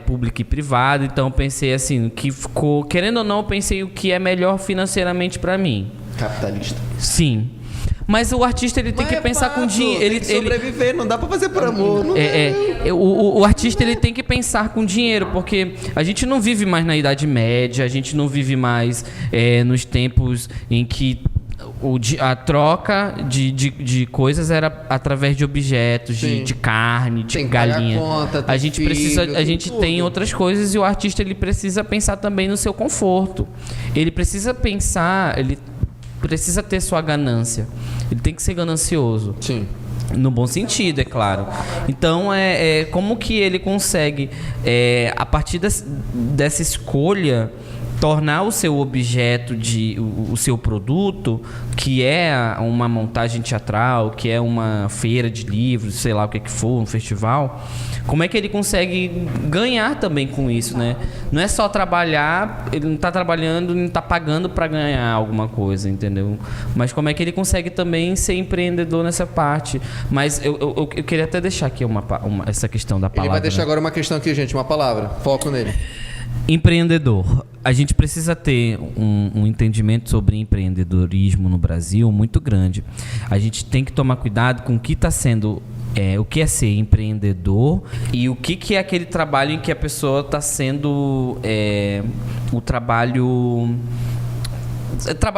Pública e privada. Então eu pensei assim, que ficou, querendo ou não, eu pensei o que é melhor financeiramente para mim. Capitalista. Sim. Mas o artista ele tem que pensar com dinheiro. Ele tem que sobreviver, não dá pra fazer por amor. O artista ele tem que pensar com dinheiro, porque a gente não vive mais na Idade Média, a gente não vive mais nos tempos em que a troca de coisas era através de objetos, de carne, de galinha. Conta, a gente tem outras coisas e o artista ele precisa pensar também no seu conforto. Ele precisa pensar, ele precisa ter sua ganância. Ele tem que ser ganancioso. Sim. No bom sentido, é claro. Então, como que ele consegue, a partir dessa escolha, tornar o seu objeto, o seu produto, que é uma montagem teatral, que é uma feira de livros, sei lá o que for, um festival, como é que ele consegue ganhar também com isso, né? Não é só trabalhar, ele não está trabalhando, não está pagando para ganhar alguma coisa, entendeu? Mas como é que ele consegue também ser empreendedor nessa parte? Mas eu queria até deixar aqui essa questão da palavra. Ele vai deixar né? agora uma questão aqui, gente, uma palavra. Foco nele. Empreendedor. A gente precisa ter um entendimento sobre empreendedorismo no Brasil muito grande. A gente tem que tomar cuidado com o que está sendo... o que é ser empreendedor e o que é aquele trabalho em que a pessoa está sendo o trabalho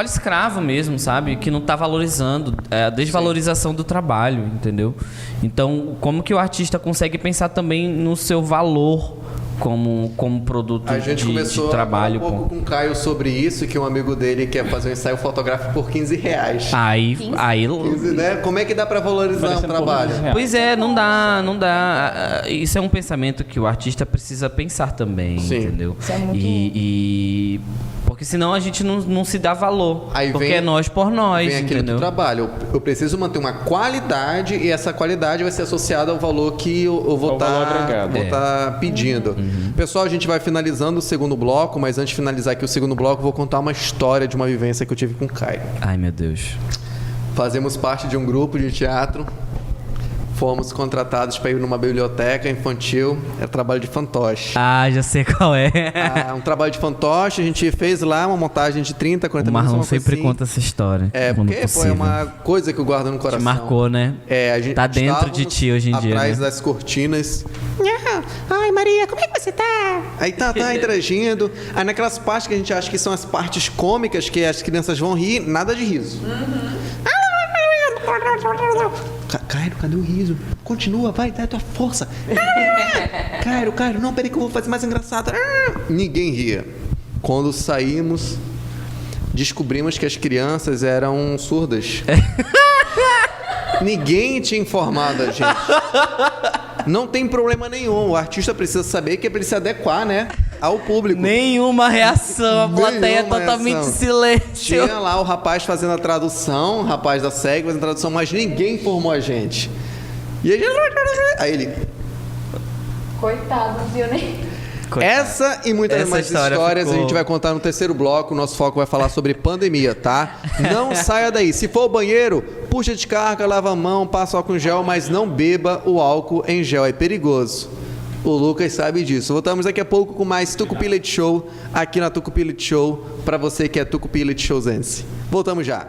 escravo mesmo, sabe? Que não está valorizando, a desvalorização do trabalho, entendeu? Então, como que o artista consegue pensar também no seu valor como produto A gente começou de trabalho? um pouco com o Caio sobre isso, que um amigo dele quer fazer um ensaio fotográfico por R$15. Aí 15, né? Como é que dá para valorizar um Parecendo trabalho? por R$15. Pois é, não dá. Isso é um pensamento que o artista precisa pensar também, Sim. entendeu? Isso é muito- Porque senão a gente não se dá valor. Aí porque vem- é nós por nós, Vem aquilo do entendeu? trabalho. Eu preciso manter uma qualidade e essa qualidade vai ser associada ao valor que eu vou Ao valor estar agregado. pedindo. Pessoal, a gente vai finalizando o segundo bloco, mas antes de finalizar aqui o segundo bloco, eu vou contar uma história de uma vivência que eu tive com o Caio. Ai, meu Deus. Fazemos parte de um grupo de teatro. Fomos contratados para ir numa biblioteca infantil. É trabalho de fantoche. Ah, já sei qual é. Um trabalho de fantoche. A gente fez lá uma montagem de 30, 40 O minutos. Marlon uma coisa sempre assim. conta essa história. Porque pô, é possível. uma coisa que eu guardo no coração. Te marcou, né? A gente Tá dentro de estávamos ti hoje em dia, atrás né? das cortinas. Ai, Maria, como é que você tá? Aí tá interagindo. Aí naquelas partes que a gente acha que são as partes cômicas, que as crianças vão rir, nada de riso. Cairo, cadê o riso? Continua, vai, dá a tua força. Cairo, não, peraí que eu vou fazer mais engraçado. Ninguém ria. Quando saímos, descobrimos que as crianças eram surdas. Ninguém tinha informado a gente. Não tem problema nenhum. O artista precisa saber que é pra ele se adequar, né, ao público. Nenhuma reação, a plateia Nenhuma totalmente reação. silêncio. Tinha lá o rapaz fazendo a tradução, o rapaz da SEG fazendo a tradução, mas ninguém informou a gente. E aí ele... Coitado, viu, né? Essa e muitas Essa mais história histórias a ficou- gente vai contar no terceiro bloco. O nosso foco vai falar sobre pandemia, tá? Não saia daí. Se for ao banheiro, puxa a descarga, lava a mão, passa álcool em gel, mas não beba o álcool em gel. É perigoso. O Lucas sabe disso. Voltamos daqui a pouco com mais Tucupi Leite Show aqui na Tucupi Leite Show, pra você que é Tucupi Leite Showzense. Voltamos já.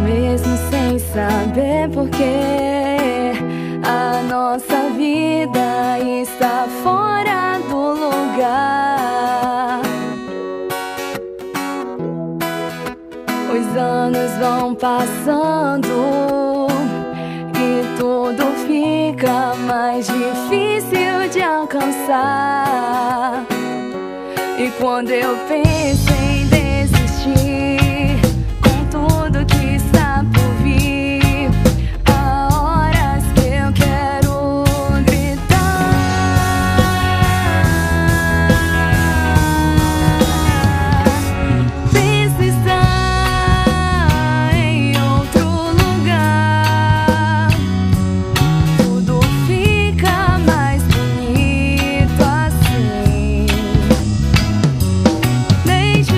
Mesmo sem saber porquê, a nossa vida está fora do lugar. Os anos vão passando e tudo fica mais difícil de alcançar. E quando eu penso em desistir, com tudo que está por vir, há horas que eu quero gritar. Penso estar em outro lugar. Tudo fica mais bonito assim. Deixe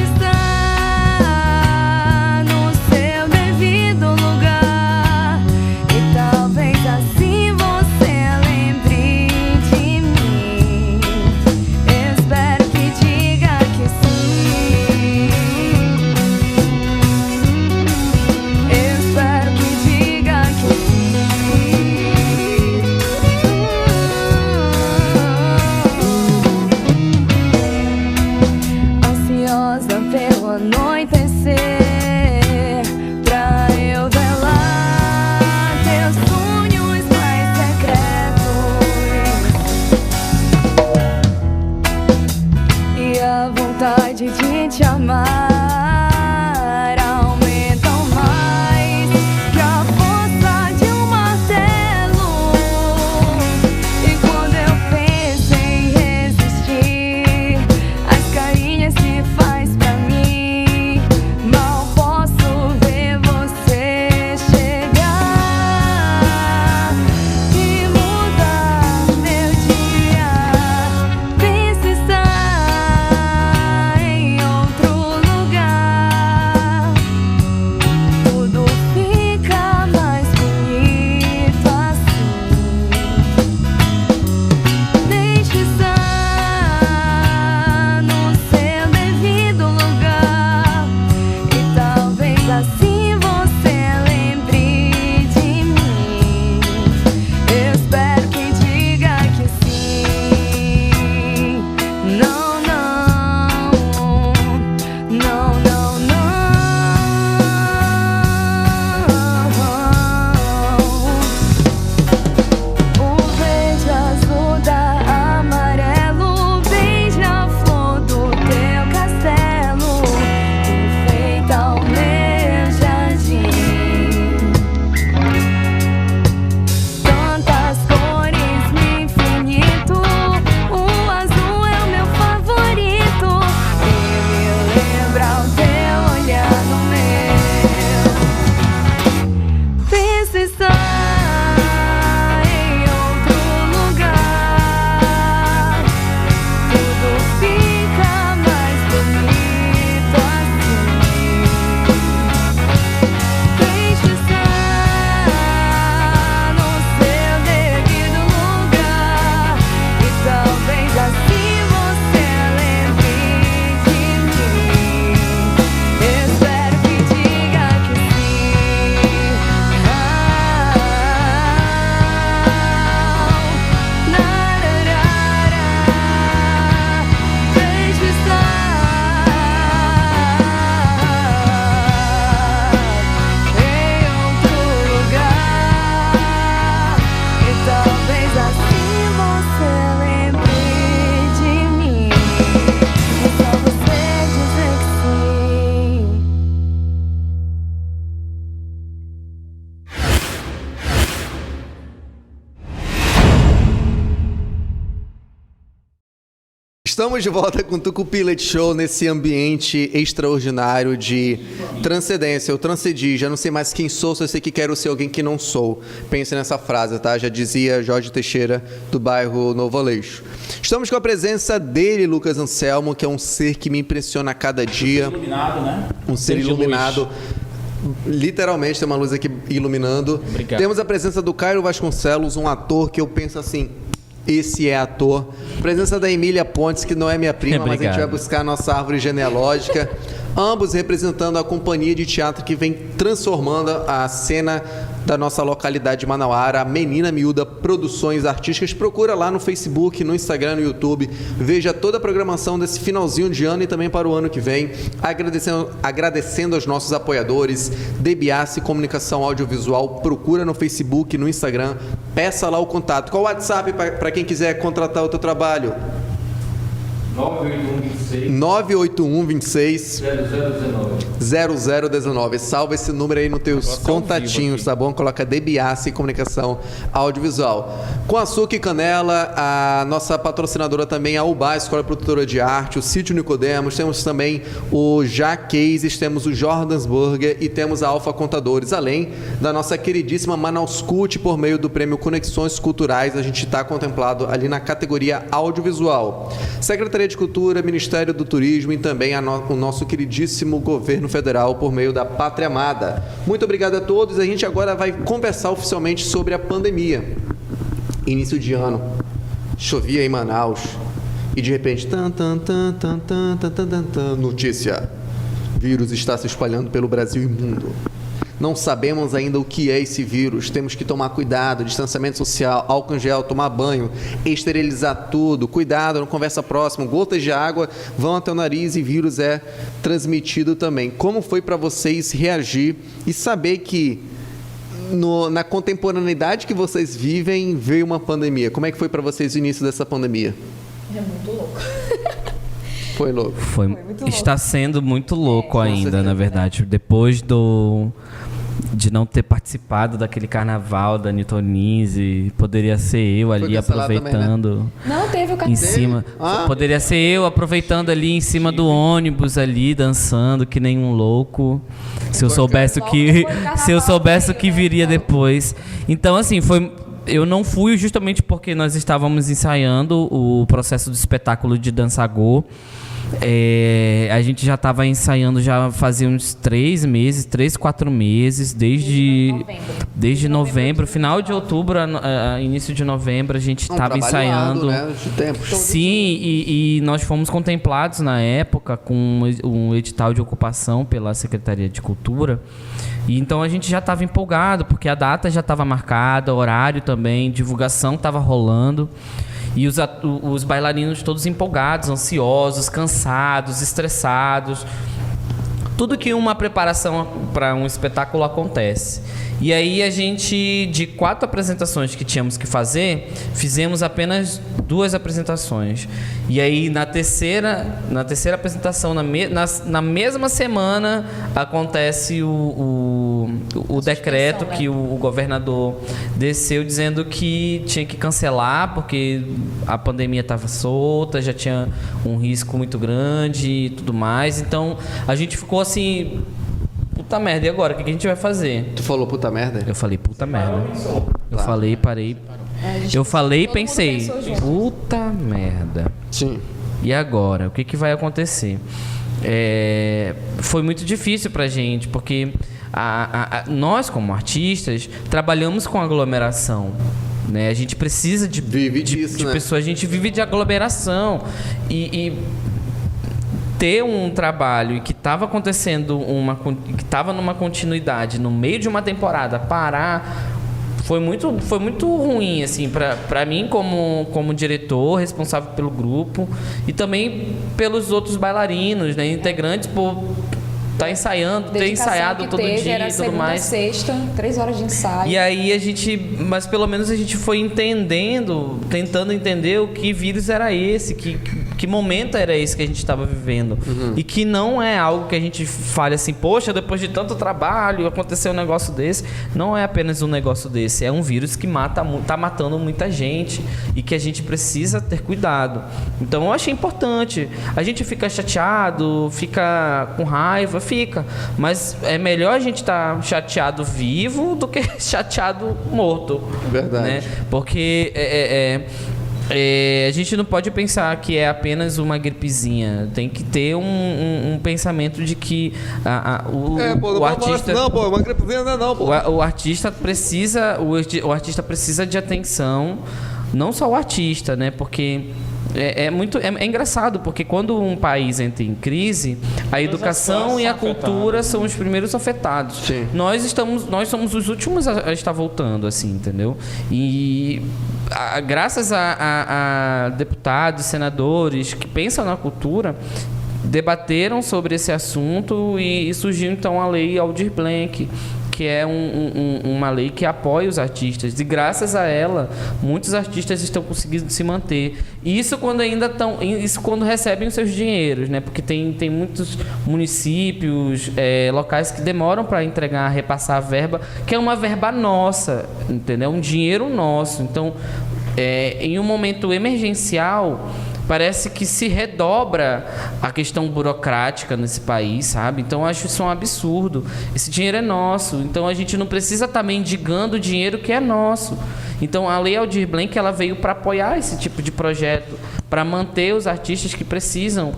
Estamos de volta com o Tucupi Leite Show nesse ambiente extraordinário de transcendência. Eu transcendi, já não sei mais quem sou, só sei que quero ser alguém que não sou. Pense nessa frase, tá? Já dizia Jorge Teixeira, do bairro Novo Aleixo. Estamos com a presença dele, Lucas Anselmo, que é um ser que me impressiona a cada dia. Iluminado, né? Um ser iluminado. Literalmente tem uma luz aqui iluminando. Obrigado. Temos a presença do Cairo Vasconcelos, um ator que eu penso assim, esse é ator. Presença da Emília Pontes, que não é minha prima, mas a gente vai buscar a nossa árvore genealógica. Ambos representando a companhia de teatro que vem transformando a cena da nossa localidade de Manauara, a Menina Miúda Produções Artísticas. Procura lá no Facebook, no Instagram, no YouTube. Veja toda a programação desse finalzinho de ano e também para o ano que vem. Agradecendo aos nossos apoiadores, DBAC Comunicação Audiovisual. Procura no Facebook, no Instagram. Peça lá o contato. Qual o WhatsApp para quem quiser contratar o teu trabalho? 98126 0019. Salva esse número aí nos teus contatinhos, tá bom? Coloca DBAC Comunicação Audiovisual. Com açúcar e canela, a nossa patrocinadora também, a UBA, Escola Produtora de Arte, o Sítio Nicodemos, temos também o Jaqueses, temos o Jordans Burger e temos a Alfa Contadores, além da nossa queridíssima Manaus Cult, por meio do prêmio Conexões Culturais, a gente está contemplado ali na categoria audiovisual. Secretaria de Cultura, Ministério do Turismo e também o nosso queridíssimo governo federal por meio da Pátria Amada. Muito obrigado a todos. A gente agora vai conversar oficialmente sobre a pandemia. Início de ano, chovia em Manaus e de repente, notícia: vírus está se espalhando pelo Brasil e mundo. Não sabemos ainda o que é esse vírus, temos que tomar cuidado, distanciamento social, álcool em gel, tomar banho, esterilizar tudo, cuidado, não conversa próxima, gotas de água vão até o nariz e vírus é transmitido também. Como foi para vocês reagir e saber que na contemporaneidade que vocês vivem veio uma pandemia? Como é que foi para vocês o início dessa pandemia? É muito louco. Foi louco. Foi muito está louco. sendo muito louco ainda, certeza. na verdade. Depois de não ter participado daquele carnaval da Nitonise, poderia ser eu ali cancelado aproveitando Não, teve o em cartão. cima. Ah. Poderia ser eu aproveitando ali em cima do ônibus ali, dançando que nem um louco. Se eu soubesse o que viria depois. Então, assim, eu não fui justamente porque nós estávamos ensaiando o processo do espetáculo de Dançagô. A gente já estava ensaiando já fazia uns 3, 4 meses, desde novembro, final de outubro, início de novembro, a gente estava ensaiando. Né? De tempo. Sim, e nós fomos contemplados na época com um edital de ocupação pela Secretaria de Cultura. E então a gente já estava empolgado, porque a data já estava marcada, horário também, divulgação estava rolando. E os bailarinos todos empolgados, ansiosos, cansados, estressados. Tudo que uma preparação para um espetáculo acontece. E aí a gente, de 4 apresentações que tínhamos que fazer, fizemos apenas 2 apresentações. E aí na terceira apresentação, na mesma semana, acontece o decreto que o governador desceu dizendo que tinha que cancelar porque a pandemia estava solta, já tinha um risco muito grande e tudo mais. Então a gente ficou assim... Puta merda, e agora? O que a gente vai fazer? Tu falou puta merda? Eu falei, puta merda. Eu falei, parei. Eu falei e pensei, puta merda. Sim. E agora? O que vai acontecer? Foi muito difícil pra gente, porque nós, como artistas, trabalhamos com aglomeração. Né? A gente precisa de pessoas, a gente vive de aglomeração. E ter um trabalho que estava acontecendo, que estava numa continuidade no meio de uma temporada, parar, foi muito ruim, assim, para mim como diretor, responsável pelo grupo e também pelos outros bailarinos, né, integrantes, por estar ensaiando, ter ensaiado todo dia era e tudo segunda, mais. Sexta, 3 horas de ensaio. E aí mas pelo menos a gente foi tentando entender o que vírus era esse, que momento era esse que a gente estava vivendo. E que não é algo que a gente fale assim, poxa, depois de tanto trabalho aconteceu um negócio desse. Não é apenas um negócio desse, é um vírus que tá matando muita gente e que a gente precisa ter cuidado. Então eu achei importante. A gente fica chateado, fica com raiva, mas é melhor a gente estar chateado vivo do que chateado morto. Verdade. Né? Porque a gente não pode pensar que é apenas uma gripezinha. Tem que ter um pensamento de que o artista... Não, pô, uma gripezinha não, pô. O artista precisa de atenção, não só o artista, né? Porque é engraçado, porque quando um país entra em crise, a educação e a cultura são os primeiros afetados. Sim. Nós somos os últimos a estar voltando, assim, entendeu? E graças a deputados, senadores que pensam na cultura, debateram sobre esse assunto e surgiu então a lei Aldir Blanc, que é uma lei que apoia os artistas. E graças a ela, muitos artistas estão conseguindo se manter. E isso quando recebem os seus dinheiros, né? Porque tem muitos municípios, locais que demoram para repassar a verba, que é uma verba nossa, entendeu? Um dinheiro nosso. Então, em um momento emergencial, parece que se redobra a questão burocrática nesse país, sabe? Então, eu acho isso um absurdo. Esse dinheiro é nosso. Então, a gente não precisa estar mendigando o dinheiro que é nosso. Então, a Lei Aldir Blanc, ela veio para apoiar esse tipo de projeto, para manter os artistas que precisam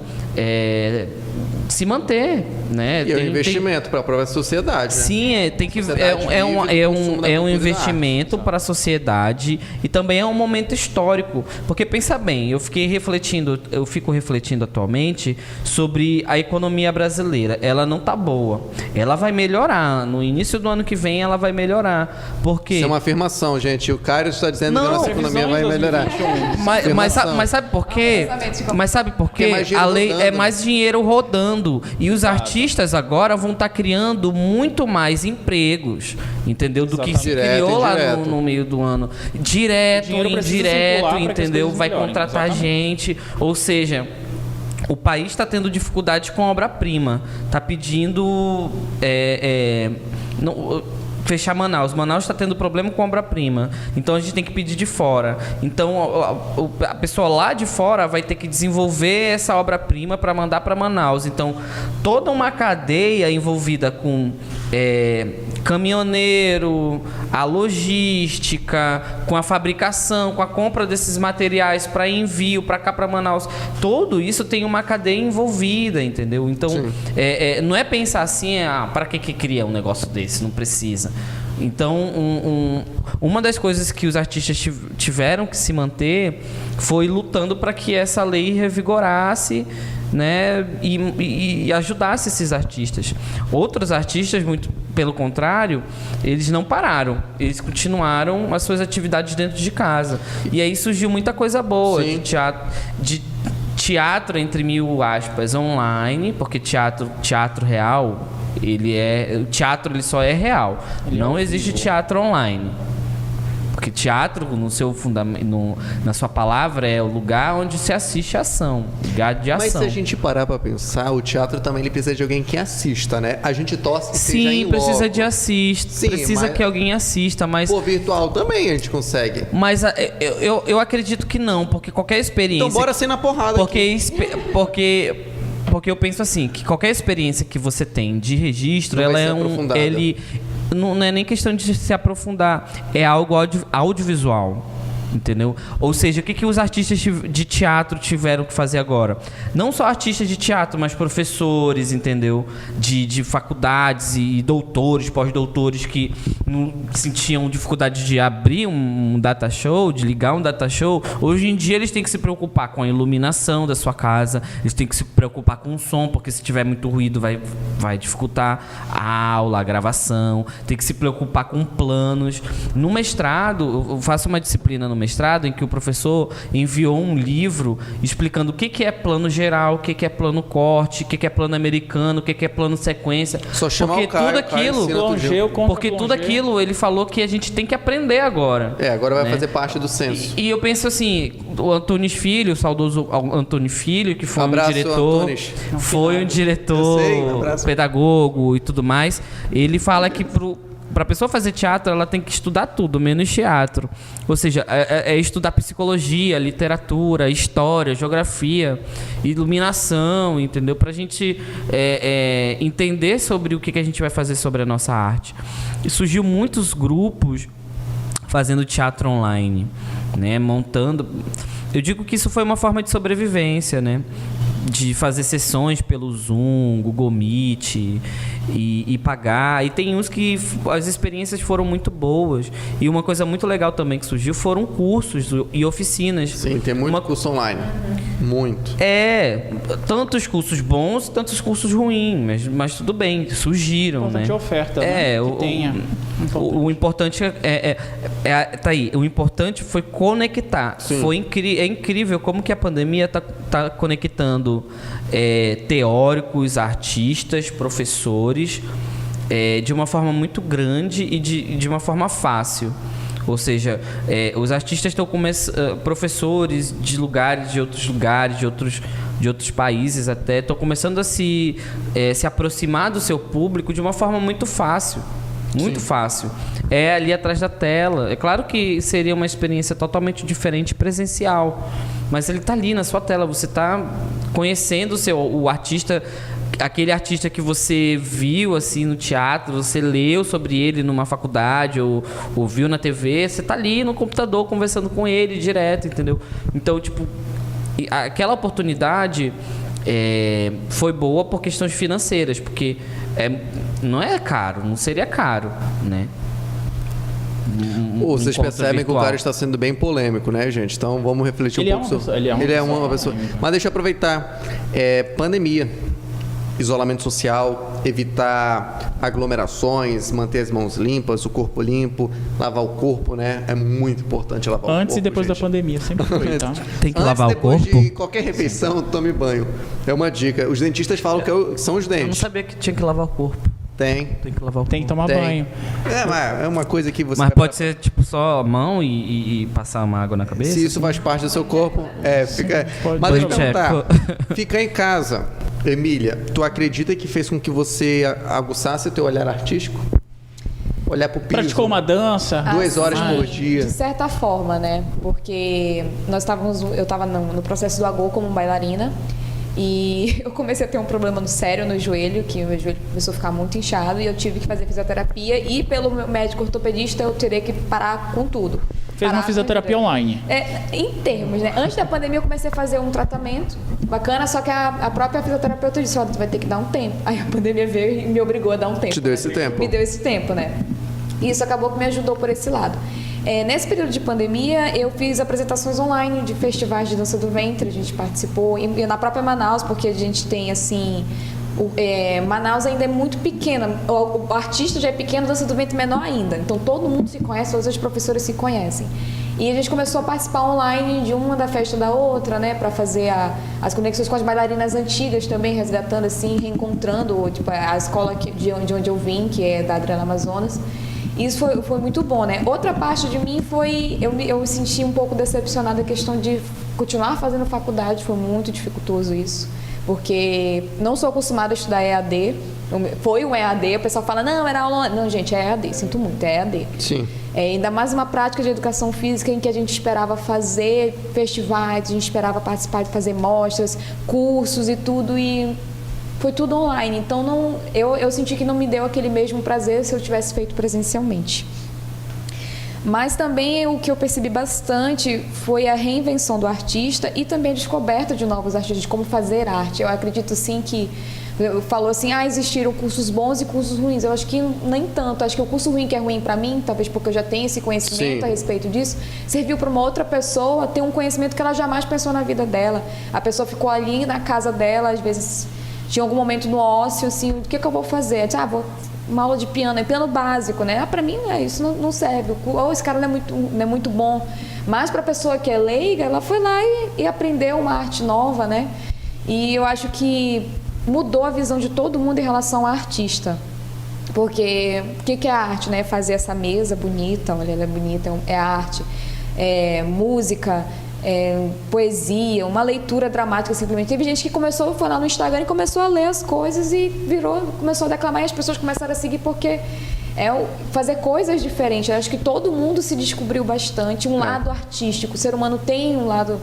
se manter, né? E é um investimento para a própria sociedade, né? Sim, é um investimento para a sociedade e também é um momento histórico, porque pensa bem, eu fico refletindo atualmente sobre a economia brasileira. Ela não tá boa, ela vai melhorar, no início do ano que vem ela vai melhorar, porque isso é uma afirmação, gente. O Caio está dizendo que a nossa economia vai melhorar. Mas sabe por quê? A lei é mais dinheiro rodando. E os artistas agora vão estar criando muito mais empregos, entendeu? Do que se criou lá no meio do ano. Direto, indireto, entendeu? Vai contratar gente. Ou seja, o país está tendo dificuldade com obra-prima. Está pedindo... fechar Manaus. Manaus está tendo problema com obra-prima. Então a gente tem que pedir de fora. Então a pessoa lá de fora vai ter que desenvolver essa obra-prima para mandar para Manaus. Então toda uma cadeia envolvida com caminhoneiro, a logística, com a fabricação, com a compra desses materiais para envio para cá, para Manaus. Tudo isso tem uma cadeia envolvida, entendeu? Então não é pensar assim, para que cria um negócio desse? Não precisa. Então, uma das coisas que os artistas tiveram que se manter foi lutando para que essa lei revigorasse, né, e ajudasse esses artistas. Outros artistas, muito pelo contrário, eles não pararam. Eles continuaram as suas atividades dentro de casa. E aí surgiu muita coisa boa de teatro, entre mil aspas, online, porque teatro real... o teatro ele só é real. Não existe teatro online. Porque teatro, no seu fundamento, na sua palavra, é o lugar onde se assiste a ação, lugar de ação. Mas se a gente parar para pensar, o teatro também ele precisa de alguém que assista, né? A gente torce que seja em precisa loco. de assista, precisa que alguém assista, mas por virtual também a gente consegue. Mas eu acredito que não, porque qualquer experiência. Então bora ser na porrada. Porque eu penso assim, que qualquer experiência que você tem de registro, ela é não é nem questão de se aprofundar, é algo audiovisual. Entendeu? Ou seja, o que os artistas de teatro tiveram que fazer agora? Não só artistas de teatro, mas professores, entendeu? De faculdades e doutores, pós-doutores que não sentiam dificuldade de abrir um data show, de ligar um data show. Hoje em dia eles têm que se preocupar com a iluminação da sua casa, eles têm que se preocupar com o som, porque se tiver muito ruído vai dificultar a aula, a gravação. Tem que se preocupar com planos. No mestrado, eu faço uma disciplina no mestrado, em que o professor enviou um livro explicando o que é plano geral, o que é plano corte, o que é plano americano, o que é plano sequência. Só chamar porque o Caio, tudo o Caio aquilo, ensina tudinho. porque tudo aquilo ele falou que a gente tem que aprender agora. Agora vai né? fazer parte do censo. E eu penso assim, o Antônio Filho, o saudoso Antônio Filho, que foi Abraço, um diretor, Antunes. foi um diretor, Eu sei, abraço. pedagogo e tudo mais, ele fala que para a pessoa fazer teatro, ela tem que estudar tudo, menos teatro. Ou seja, é estudar psicologia, literatura, história, geografia, iluminação, entendeu? Para a gente entender sobre o que a gente vai fazer sobre a nossa arte. E surgiu muitos grupos fazendo teatro online, né? Montando... Eu digo que isso foi uma forma de sobrevivência, né? De fazer sessões pelo Zoom, Google Meet e pagar. E tem uns que as experiências foram muito boas. E uma coisa muito legal também que surgiu foram cursos e oficinas. Sim, tem muito curso online. Muito. Tantos cursos bons, tantos cursos ruins, mas tudo bem, surgiram, né? Importante oferta, né? Que tenha. O importante tá aí. O importante foi conectar. Sim. É incrível como que a pandemia tá conectando teóricos, artistas, professores, de uma forma muito grande e de uma forma fácil. Ou seja, os artistas estão professores de outros lugares, de outros países até, estão começando a se aproximar do seu público de uma forma muito fácil. Muito fácil. É ali atrás da tela. É claro que seria uma experiência totalmente diferente presencial, mas ele está ali na sua tela. Você está conhecendo o artista, aquele artista que você viu assim no teatro, você leu sobre ele numa faculdade ou viu na TV. Você está ali no computador conversando com ele direto, entendeu? Então, tipo, aquela oportunidade foi boa por questões financeiras, porque não é caro, não seria caro, né? Vocês percebem virtual. que o cara está sendo bem polêmico, né, gente? Então vamos refletir um pouco sobre... Ele é uma pessoa. Mas deixa eu aproveitar. Pandemia, isolamento social, evitar aglomerações, manter as mãos limpas, o corpo limpo, lavar o corpo, né? É muito importante lavar o corpo. Antes e depois da pandemia, sempre foi, tá? Tem que lavar o corpo? Depois de qualquer refeição, tome banho. É uma dica. Os dentistas falam que são os Eu não dentes. sabia que tinha que lavar o corpo. Tem que lavar o corpo. Tem que tomar banho. É uma coisa que você... Mas pode ser tipo só a mão e passar uma água na cabeça? Se isso faz parte do seu corpo, fica... pode. Mas deixa eu Pode perguntar. Ficar em casa, Emília, tu acredita que fez com que você aguçasse o teu olhar artístico? Olhar pro piso? Praticou uma dança? 2 horas por dia. De certa forma, né? Porque eu estava no processo do agô como bailarina e eu comecei a ter um problema sério no joelho, que o meu joelho começou a ficar muito inchado e eu tive que fazer fisioterapia e pelo meu médico ortopedista eu teria que parar com tudo. Fez uma fisioterapia online. Em termos, né? Antes da pandemia eu comecei a fazer um tratamento bacana, só que a própria fisioterapeuta disse, tu vai ter que dar um tempo. Aí a pandemia veio e me obrigou a dar um tempo. Te deu esse tempo? Me deu esse tempo, né? E isso acabou que me ajudou por esse lado. Nesse período de pandemia, eu fiz apresentações online de festivais de dança do ventre, a gente participou, e na própria Manaus, porque a gente tem, assim... Manaus ainda é muito pequena, o artista já é pequeno, dança do ventre menor ainda, então todo mundo se conhece, todos os professores se conhecem. E a gente começou a participar online de uma da festa da outra, né, para fazer as conexões com as bailarinas antigas também, resgatando assim, reencontrando tipo, a escola de onde eu vim, que é da Adriana Amazonas. Isso foi muito bom, né? Outra parte de mim foi... Eu me senti um pouco decepcionada a questão de continuar fazendo faculdade, foi muito dificultoso isso. Porque não sou acostumada a estudar EAD. Foi um EAD, o pessoal fala, não, era aula... Não, gente, é EAD, sinto muito, é EAD. Sim. Ainda mais uma prática de educação física em que a gente esperava fazer festivais, a gente esperava participar de fazer mostras, cursos e tudo, e... foi tudo online, então eu senti que não me deu aquele mesmo prazer se eu tivesse feito presencialmente. Mas também o que eu percebi bastante foi a reinvenção do artista e também a descoberta de novos artistas, de como fazer arte. Eu acredito sim que, falou assim, existiram cursos bons e cursos ruins. Eu acho que nem tanto, acho que o curso ruim que é ruim para mim, talvez porque eu já tenho esse conhecimento Sim. a respeito disso, serviu para uma outra pessoa ter um conhecimento que ela jamais pensou na vida dela. A pessoa ficou ali na casa dela, às vezes... Tinha algum momento no ócio, assim, o que eu vou fazer? Vou uma aula de piano, é piano básico, né? Para mim, isso não serve. Ou esse cara não é muito bom. Mas para a pessoa que é leiga, ela foi lá e aprendeu uma arte nova, né? E eu acho que mudou a visão de todo mundo em relação à artista. Porque o que é a arte, né? Fazer essa mesa bonita, olha, ela é bonita, é arte. Música, poesia, uma leitura dramática simplesmente. Teve gente que começou a falar no Instagram e começou a ler as coisas e começou a declamar, e as pessoas começaram a seguir porque fazer coisas diferentes. Eu acho que todo mundo se descobriu bastante um lado artístico. O ser humano tem um lado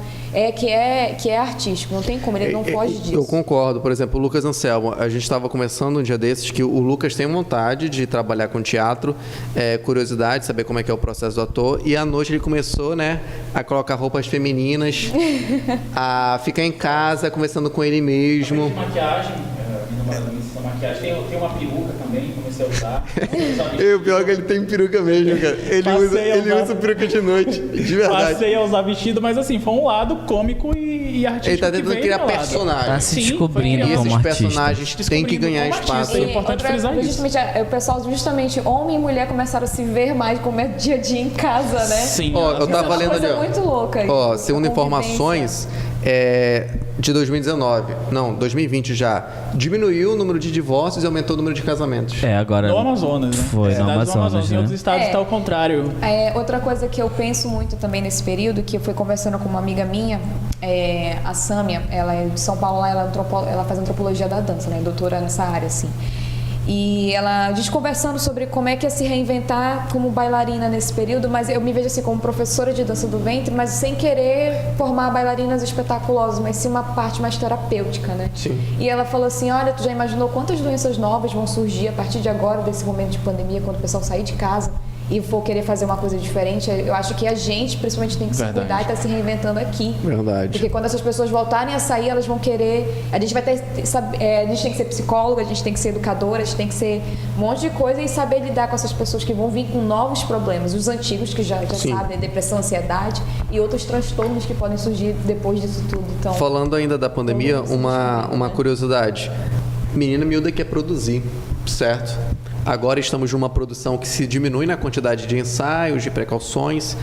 que é artístico, não tem como, ele não foge disso. Eu concordo. Por exemplo, o Lucas Anselmo, a gente estava conversando um dia desses que o Lucas tem vontade de trabalhar com teatro, curiosidade, saber como é que é o processo do ator, e à noite ele começou, né, a colocar roupas femininas, a ficar em casa conversando com ele mesmo. Maquiagem, maquiagem. Tem uma peruca também, comecei a usar. E o pior é que ele tem peruca mesmo, cara. Ele usa peruca de noite, de verdade. Passei a usar vestido, mas assim, foi um lado cômico e artístico. Ele tá tentando criar personagens. Tá se descobrindo E como esses artista. personagens têm que ganhar espaço. É importante frisar isso. Justamente, o pessoal, homem e mulher começaram a se ver mais como é dia a dia em casa, né? Sim. Eu tava lendo ali, muito louca. Segundo informações de 2019, não, 2020 já, diminuiu o número de divórcios e aumentou o número de casamentos. Agora... No Amazonas, né? Foi, no Amazonas, Em né? outros estados está ao contrário. Outra coisa que eu penso muito também nesse período, que eu fui conversando com uma amiga minha, a Sâmia, ela é de São Paulo, ela faz antropologia da dança, né? Doutora nessa área, assim. E ela diz, conversando sobre como é que é se reinventar como bailarina nesse período, mas eu me vejo assim como professora de dança do ventre, mas sem querer formar bailarinas espetaculosas, mas sim uma parte mais terapêutica, né? Sim. E ela falou assim, olha, tu já imaginou quantas doenças novas vão surgir a partir de agora, desse momento de pandemia, quando o pessoal sair de casa e for querer fazer uma coisa diferente? Eu acho que a gente, principalmente, tem que se cuidar e tá se reinventando aqui. Verdade. Porque quando essas pessoas voltarem a sair, elas vão querer... A gente tem que ser psicóloga, a gente tem que ser educadora, a gente tem que ser um monte de coisa e saber lidar com essas pessoas que vão vir com novos problemas. Os antigos, que já sabem, depressão, ansiedade e outros transtornos que podem surgir depois disso tudo. Então, falando ainda da pandemia, uma curiosidade. Menina Miúda quer produzir, certo? Agora estamos numa produção que se diminui na quantidade de ensaios, de precauções,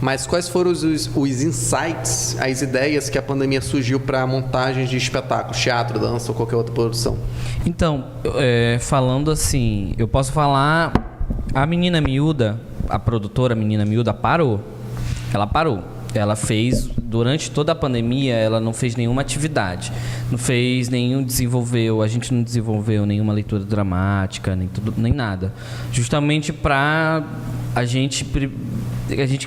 mas quais foram os insights, as ideias que a pandemia surgiu para montagens de espetáculos, teatro, dança ou qualquer outra produção? Então, falando assim, eu posso falar, a Menina Miúda, a produtora Menina Miúda parou. Ela parou. Ela fez, durante toda a pandemia, ela não fez nenhuma atividade. Não fez a gente não desenvolveu nenhuma leitura dramática, nem nada. Justamente para a gente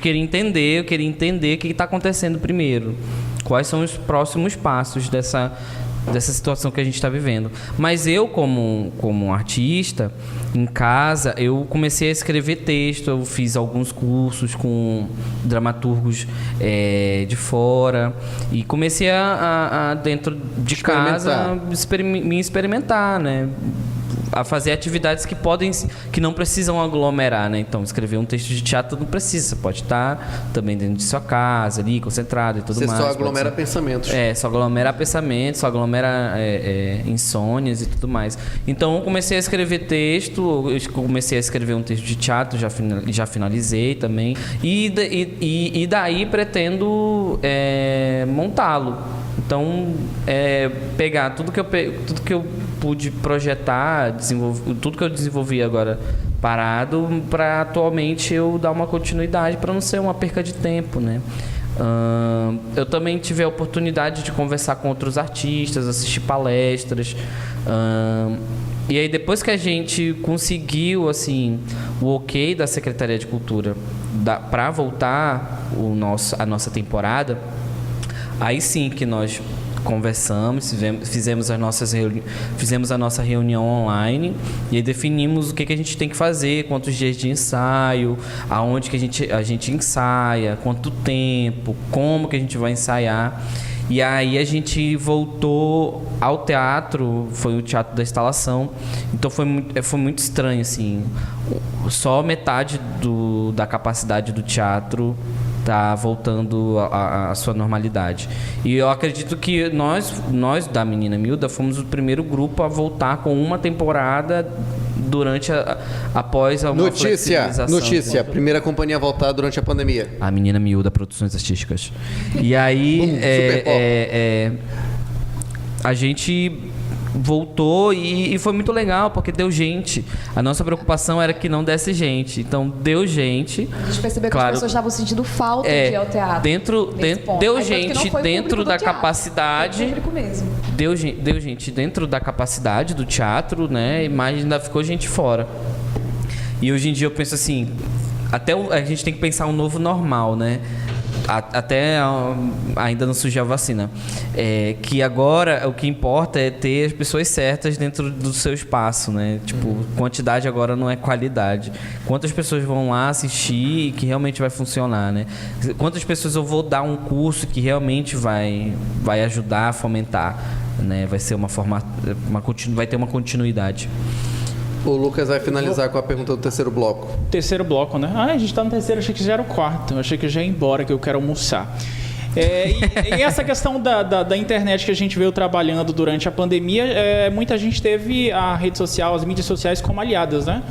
queria entender o que está acontecendo primeiro. Quais são os próximos passos dessa situação que a gente está vivendo. Mas eu, como artista, em casa, eu comecei a escrever texto, eu fiz alguns cursos com dramaturgos de fora e comecei a dentro de casa, me experimentar, né? A fazer atividades que não precisam aglomerar, né? Então, escrever um texto de teatro não precisa. Você pode estar também dentro de sua casa, ali, concentrado e tudo mais. Você só aglomera pensamentos. Só aglomera pensamentos, só aglomera insônias e tudo mais. Então, eu comecei a escrever texto, eu comecei a escrever um texto de teatro, já finalizei também. E daí pretendo montá-lo. Então, pegar tudo que eu pude projetar, tudo que eu desenvolvi agora parado, para atualmente eu dar uma continuidade, para não ser uma perca de tempo, né? Eu também tive a oportunidade de conversar com outros artistas, assistir palestras. E aí, depois que a gente conseguiu assim, o ok da Secretaria de Cultura para voltar a nossa temporada, aí sim que nós conversamos, fizemos a nossa reunião online e aí definimos o que a gente tem que fazer, quantos dias de ensaio, aonde que a gente ensaia, quanto tempo, como que a gente vai ensaiar. E aí a gente voltou ao teatro, foi o Teatro da Instalação. Então foi muito estranho, assim. Só metade da capacidade do teatro está voltando à sua normalidade. E eu acredito que nós da Menina Miúda fomos o primeiro grupo a voltar com uma temporada após uma flexibilização. Notícia. Primeira companhia a voltar durante a pandemia. A Menina Miúda Produções Artísticas. E aí, a gente voltou e foi muito legal, porque deu gente. A nossa preocupação era que não desse gente. Então, deu gente. A gente percebeu que as pessoas estavam sentindo falta de ir ao teatro. Deu gente dentro da capacidade. Foi mesmo. Deu gente dentro da capacidade do teatro, né? Mas ainda ficou gente fora. E hoje em dia eu penso assim, a gente tem que pensar um novo normal, né? Até ainda não surgiu a vacina. Que agora o que importa é ter as pessoas certas dentro do seu espaço, né? Tipo, quantidade agora não é qualidade. Quantas pessoas vão lá assistir e que realmente vai funcionar, né? Quantas pessoas eu vou dar um curso que realmente vai ajudar a fomentar, né? Vai ser vai ter uma continuidade. O Lucas vai finalizar com a pergunta do terceiro bloco. Terceiro bloco, né? A gente tá no terceiro, achei que já era o quarto. Eu achei que já ia embora, que eu quero almoçar. E essa questão da internet que a gente veio trabalhando durante a pandemia, muita gente teve a rede social, as mídias sociais como aliadas, né?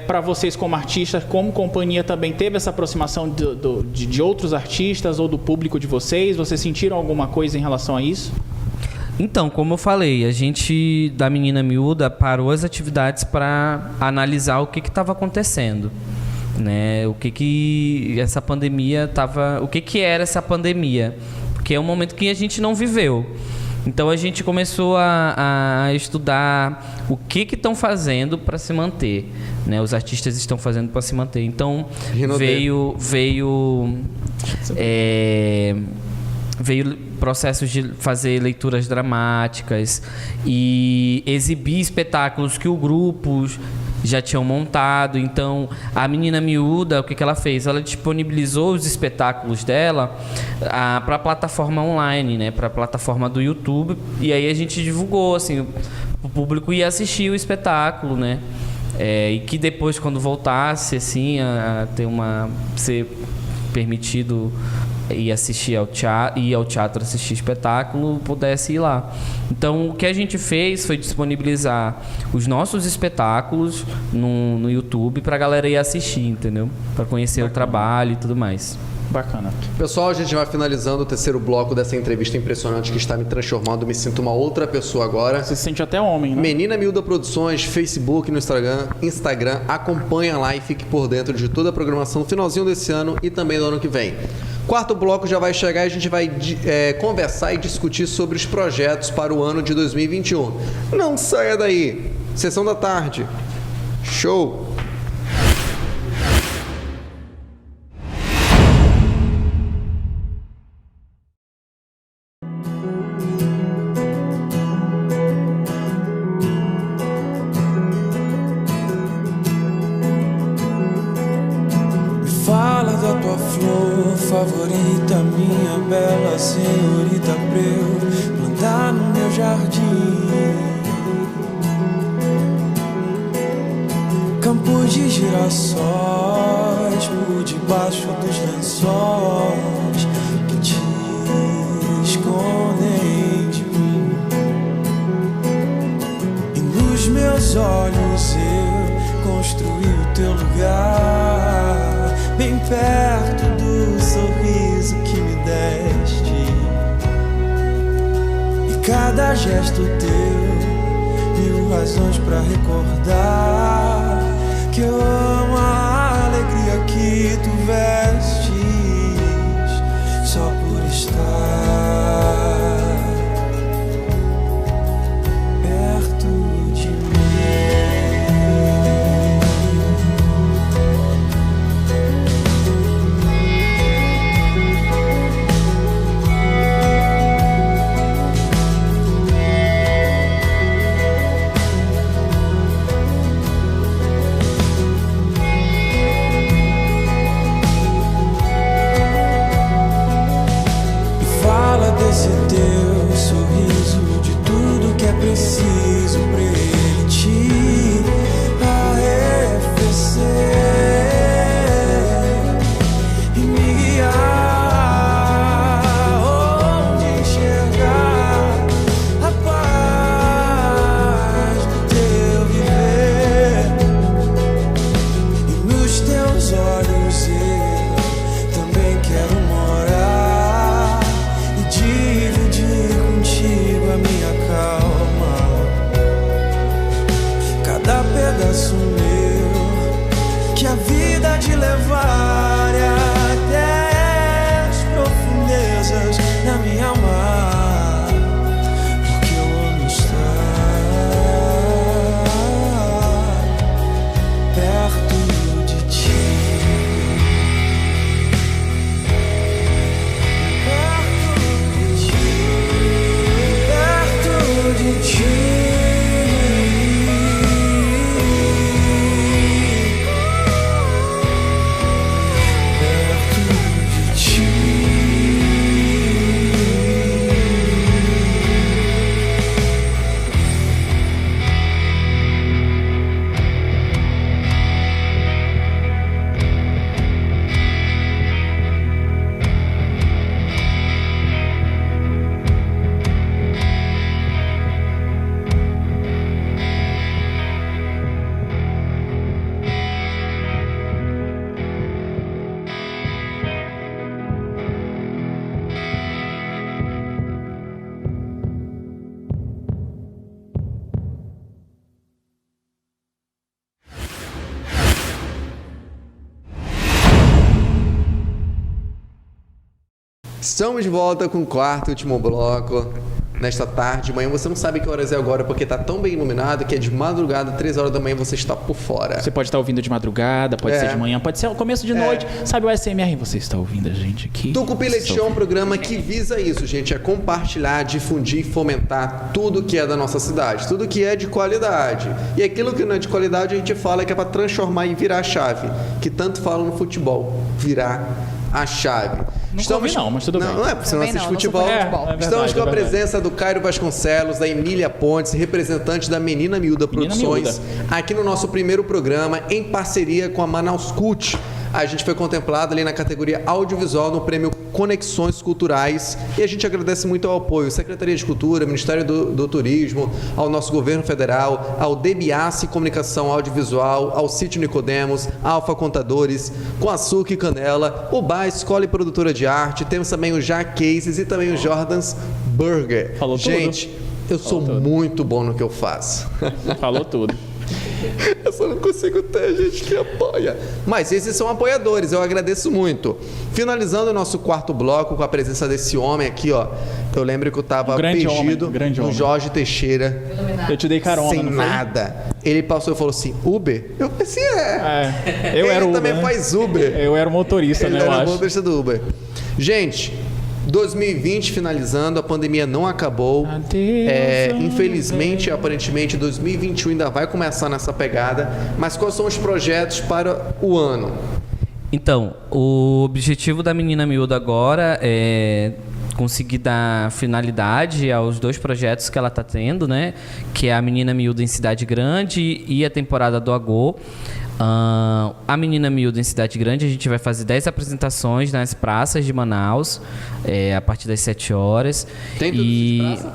Para vocês como artistas, como companhia, também teve essa aproximação de outros artistas ou do público de vocês? Vocês sentiram alguma coisa em relação a isso? Então, como eu falei, a gente da Menina Miúda parou as atividades para analisar o que estava acontecendo, né? O que essa pandemia estava, o que era essa pandemia, porque é um momento que a gente não viveu. Então a gente começou a estudar o que estão fazendo para se manter, né? Os artistas estão fazendo para se manter. Então veio processos de fazer leituras dramáticas e exibir espetáculos que o grupo já tinham montado. Então, a Menina Miúda, o que ela fez? Ela disponibilizou os espetáculos dela para a plataforma online, né? Para a plataforma do YouTube. E aí a gente divulgou, assim, o público ia assistir o espetáculo, né? E que depois, quando voltasse, assim, ser permitido ir ao teatro assistir espetáculo, pudesse ir lá. Então, o que a gente fez foi disponibilizar os nossos espetáculos no YouTube para a galera ir assistir, entendeu? Para conhecer o trabalho e tudo mais. Bacana. Pessoal, a gente vai finalizando o terceiro bloco dessa entrevista impressionante que está me transformando. Me sinto uma outra pessoa agora. Você se sente até homem, né? Menina Miúda Produções, Facebook, no Instagram. Acompanha lá e fique por dentro de toda a programação no finalzinho desse ano e também do ano que vem. Quarto bloco já vai chegar e a gente vai conversar e discutir sobre os projetos para o ano de 2021. Não saia daí. Sessão da tarde. Show! Favorita, minha bela senhorita, pra eu plantar no meu jardim. Campos de girassóis por debaixo dos lençóis que te escondem de mim. E nos meus olhos eu construí o teu lugar, bem perto do sorriso que me deste. E cada gesto teu, mil razões pra recordar que eu amo a alegria que tu vestes, só por estar perto de mim. a minha calma. Cada pedaço meu que a vida te levar até as profundezas da minha alma, porque eu amo estar perto de ti. Perto de ti. Estamos de volta com o quarto e último bloco. Nesta tarde, manhã, você não sabe que horas é agora porque está tão bem iluminado que é de madrugada, 3 horas da manhã, você está por fora. Você pode estar ouvindo de madrugada, pode ser de manhã, pode ser ao começo de noite. Sabe o SMR? Você está ouvindo a gente aqui? Tucupi Leite Show é um programa que visa isso, gente. É compartilhar, difundir e fomentar tudo que é da nossa cidade. Tudo que é de qualidade. E aquilo que não é de qualidade, a gente fala que é para transformar e virar a chave. Que tanto falam no futebol. Virar a chave. Não, mas tudo bem. Não é porque você não assiste futebol. Estamos com a presença do Cairo Vasconcelos, da Emília Pontes, representante da Menina Miúda Produções, aqui no nosso primeiro programa, em parceria com a Manaus Cult. A gente foi contemplado ali na categoria audiovisual no prêmio Conexões Culturais e a gente agradece muito ao apoio Secretaria de Cultura, Ministério do Turismo, ao nosso governo federal, ao DBAC Comunicação Audiovisual, ao Sítio Nicodemos, Alfa Contadores, com Açúcar e Canela, o Bar Escola e Produtora de Arte, temos também o Já Cases e também o Jordan's Burger. Falou tudo. Gente, eu sou muito bom no que eu faço. Falou tudo. Eu só não consigo ter gente que apoia. Mas esses são apoiadores, eu agradeço muito. Finalizando o nosso quarto bloco com a presença desse homem aqui, ó. Eu lembro que eu tava perdido no Jorge Teixeira. Eu te dei carona, sem não foi? nada. Ele passou e falou assim, Uber? Eu pensei, eu era Ele Uber, também né? faz Uber. Eu era o motorista, Ele né, eu era o acho. motorista do Uber. Gente, 2020 finalizando, a pandemia não acabou. Infelizmente, aparentemente, 2021 ainda vai começar nessa pegada. Mas quais são os projetos para o ano? Então, o objetivo da Menina Miúda agora é conseguir dar finalidade aos 2 projetos que ela está tendo, né? Que é a Menina Miúda em Cidade Grande e a temporada do Agô. A Menina Miúda em Cidade Grande, a gente vai fazer 10 apresentações nas praças de Manaus, a partir das 7 horas. Tem tudo de praça?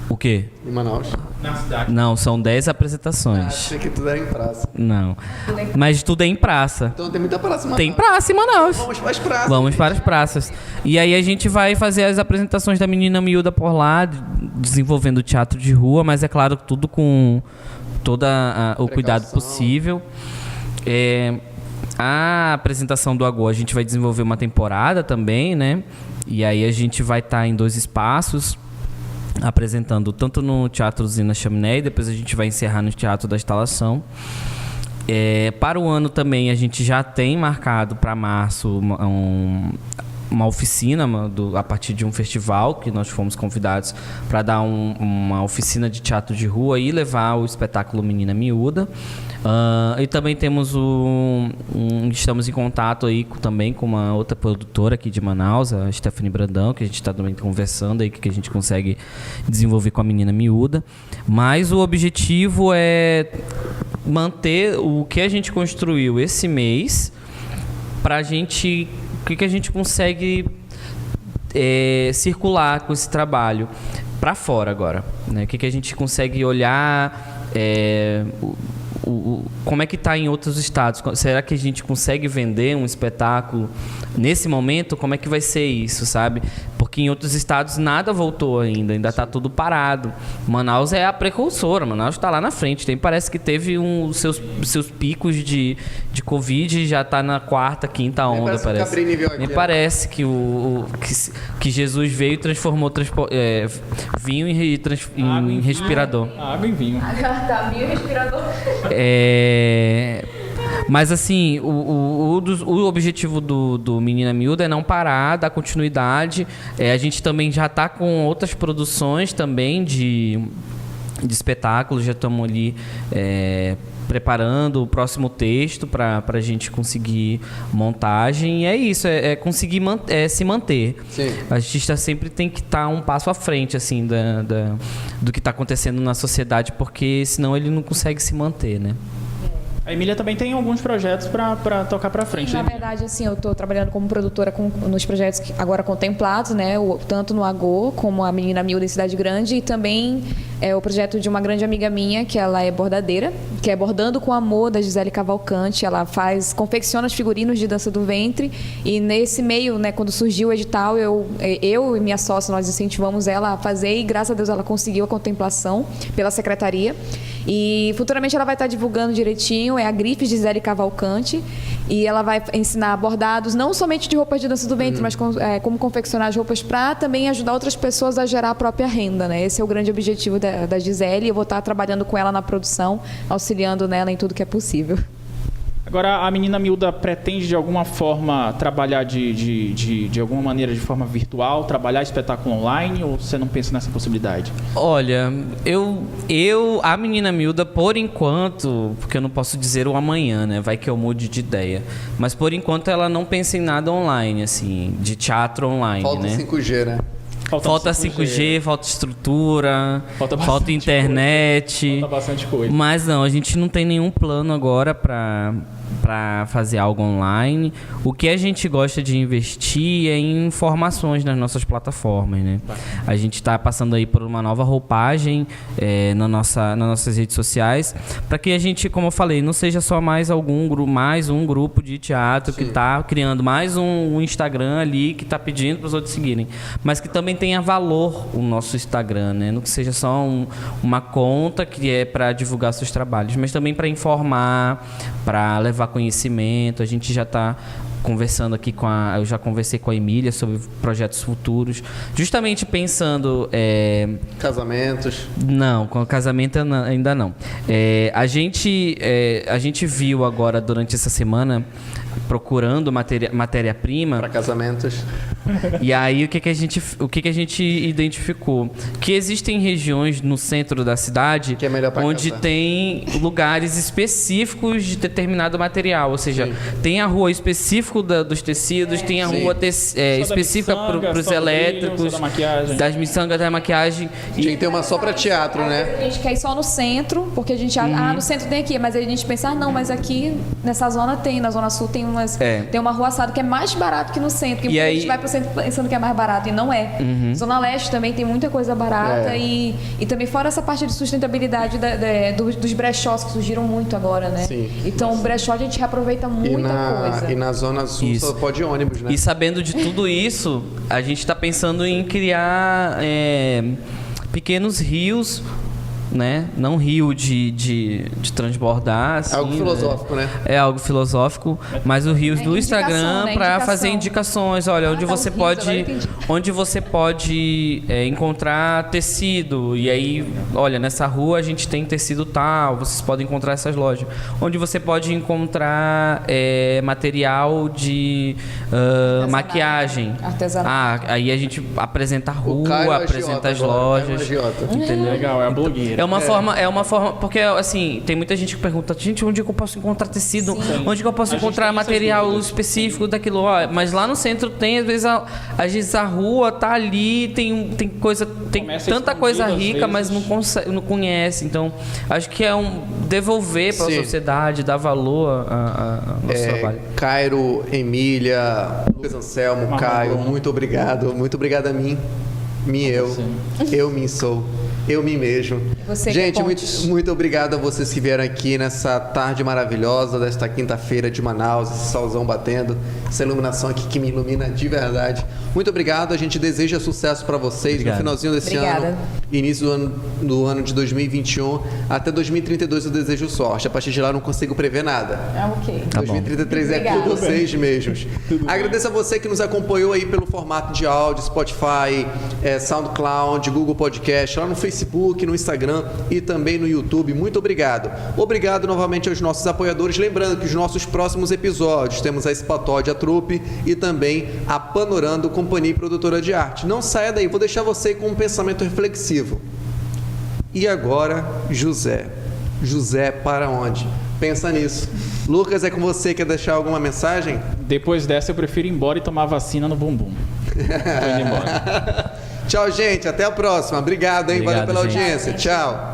O quê? Em Manaus? Na cidade. Não, são 10 apresentações. Achei que tudo era em praça. Não. Mas tudo é em praça. Então tem muita praça em Manaus. Tem praça em Manaus. Vamos para as praças. Vamos para as praças. E aí a gente vai fazer as apresentações da Menina Miúda por lá, desenvolvendo teatro de rua, mas é claro, tudo com todo o cuidado possível. A apresentação do Agô, a gente vai desenvolver uma temporada também, né? E aí a gente vai estar em 2 espaços, apresentando tanto no Teatro Usina Chaminé e depois a gente vai encerrar no Teatro da Instalação. Para o ano também a gente já tem marcado para março uma oficina a partir de um festival que nós fomos convidados para dar uma oficina de teatro de rua e levar o espetáculo Menina Miúda. E também temos estamos em contato aí também com uma outra produtora aqui de Manaus, a Stephanie Brandão, que a gente está também conversando aí que a gente consegue desenvolver com a Menina Miúda. Mas o objetivo é manter o que a gente construiu esse mês para a gente, o que a gente consegue circular com esse trabalho para fora agora, né? O que a gente consegue olhar, como é que está em outros estados? Será que a gente consegue vender um espetáculo nesse momento? Como é que vai ser isso, sabe? Porque porque em outros estados nada voltou ainda está tudo parado. Manaus é a precursora, Manaus está lá na frente. Parece que teve seus picos de Covid e já está na 4ª, 5ª onda, parece. Nem parece que Jesus veio e transformou vinho em respirador. Água e vinho. Tá, vinho e respirador. Mas assim, o objetivo do Menina Miúda é não parar, dar continuidade. A gente também já está com outras produções também de espetáculos, já estamos ali preparando o próximo texto para a gente conseguir montagem. E é isso, conseguir se manter. Sim. A artista sempre tem que estar um passo à frente assim, do que está acontecendo na sociedade, porque senão ele não consegue se manter, né? A Emília também tem alguns projetos para tocar para frente. Na verdade, assim, eu estou trabalhando como produtora nos projetos agora contemplados, né? Tanto no Agô como a Menina Miúda em Cidade Grande, e também o projeto de uma grande amiga minha, que ela é bordadeira, que é Bordando com Amor, da Gisele Cavalcante. Ela confecciona os figurinos de dança do ventre, e nesse meio, né, quando surgiu o edital, eu e minha sócia, nós incentivamos ela a fazer, e graças a Deus ela conseguiu a contemplação pela secretaria. E futuramente ela vai estar divulgando direitinho. É a Grife Gisele Cavalcante, e ela vai ensinar bordados não somente de roupas de dança do ventre, mas como confeccionar as roupas para também ajudar outras pessoas a gerar a própria renda, né? Esse é o grande objetivo da Gisele, e eu vou estar trabalhando com ela na produção, auxiliando nela em tudo que é possível. Agora, a Menina Miúda pretende de alguma forma trabalhar de alguma maneira de forma virtual, trabalhar espetáculo online, ou você não pensa nessa possibilidade? Olha, a Menina Miúda, por enquanto, porque eu não posso dizer o amanhã, né? Vai que eu mude de ideia. Mas por enquanto ela não pensa em nada online, assim, de teatro online, Falta né? 5G, né? Falta 5G, falta estrutura, falta internet. Falta bastante coisa. Mas não, a gente não tem nenhum plano agora para fazer algo online. O que a gente gosta de investir é em informações nas nossas plataformas, né? A gente está passando aí por uma nova roupagem nas nossas redes sociais, para que a gente, como eu falei, não seja só mais um grupo de teatro que está criando mais um Instagram ali que está pedindo para os outros seguirem, mas que também tenha valor o nosso Instagram, né? Não que seja só uma conta que é para divulgar seus trabalhos, mas também para informar, para levar conhecimento. A gente já está conversando aqui eu já conversei com a Emília sobre projetos futuros, justamente pensando... Casamentos? Não, com o casamento ainda não. A gente viu agora, durante essa semana, procurando matéria-prima para casamentos. E aí o que a gente identificou? Que existem regiões no centro da cidade que é melhor onde casar. Tem lugares específicos de determinado material, ou seja, tem a rua específica dos tecidos, tem a rua específica para os elétricos, das miçangas, da maquiagem. Tinha que ter uma só para teatro, né? A gente quer ir só no centro, porque a gente no centro tem aqui, mas aí a gente pensa, não, mas aqui nessa zona na Zona Sul tem uma rua assada que é mais barato que no centro, porque a gente vai pro centro pensando que é mais barato, e não é. Zona Leste também tem muita coisa barata, e também fora essa parte de sustentabilidade dos brechós que surgiram muito agora, né? Sim. Então o brechó a gente reaproveita muita coisa. E na Zona Sul só pode ônibus, né? E sabendo de tudo isso, a gente está pensando em criar pequenos rios, né? Não rio de transbordar, assim, algo filosófico, né? É algo filosófico, mas o rios do Instagram para fazer indicações. Olha, onde você pode encontrar tecido, e aí, olha, nessa rua a gente tem tecido tal, vocês podem encontrar essas lojas. Onde você pode encontrar material de maquiagem. Artesanato. Aí a gente apresenta a rua, apresenta as lojas. Entendeu? Legal, é a blogueira. É uma forma, porque assim, tem muita gente que pergunta, gente, onde é que eu posso encontrar tecido? Sim. Onde é que eu posso encontrar material específico daquilo? Mas lá no centro tem, às vezes a rua tá ali, tem coisa, tem tanta coisa rica, mas não conhece. Então, acho que é devolver para a sociedade, dar valor ao nosso trabalho. Cairo, Emília, Lucas Anselmo, Caio, muito obrigado. Muito obrigado a mim. Eu me sou. eu me mesmo. Você que Gente, é Pontes. muito obrigado a vocês que vieram aqui nessa tarde maravilhosa desta quinta-feira de Manaus, esse solzão batendo, essa iluminação aqui que me ilumina de verdade. Muito obrigado, a gente deseja sucesso para vocês Obrigado. no finalzinho desse Obrigada. ano, início do ano de 2021, até 2032 eu desejo sorte. A partir de lá eu não consigo prever nada. Ok. Tá bom. 2033 é Obrigada. com vocês mesmos. Agradeço a você que nos acompanhou aí pelo formato de áudio, Spotify, SoundCloud, Google Podcast, lá no Facebook, no Instagram e também no YouTube. Muito obrigado. Obrigado novamente aos nossos apoiadores. Lembrando que os nossos próximos episódios temos a Espatódia, a Trupe e também a Panorando, Companhia e Produtora de Arte. Não saia daí, vou deixar você com um pensamento reflexivo. E agora, José. José para onde? Pensa nisso. Lucas, é com você. Quer deixar alguma mensagem? Depois dessa, eu prefiro ir embora e tomar vacina no bumbum. Tô indo embora. Tchau, gente. Até a próxima. Obrigado, hein? Obrigado, Valeu pela gente. audiência. Tchau.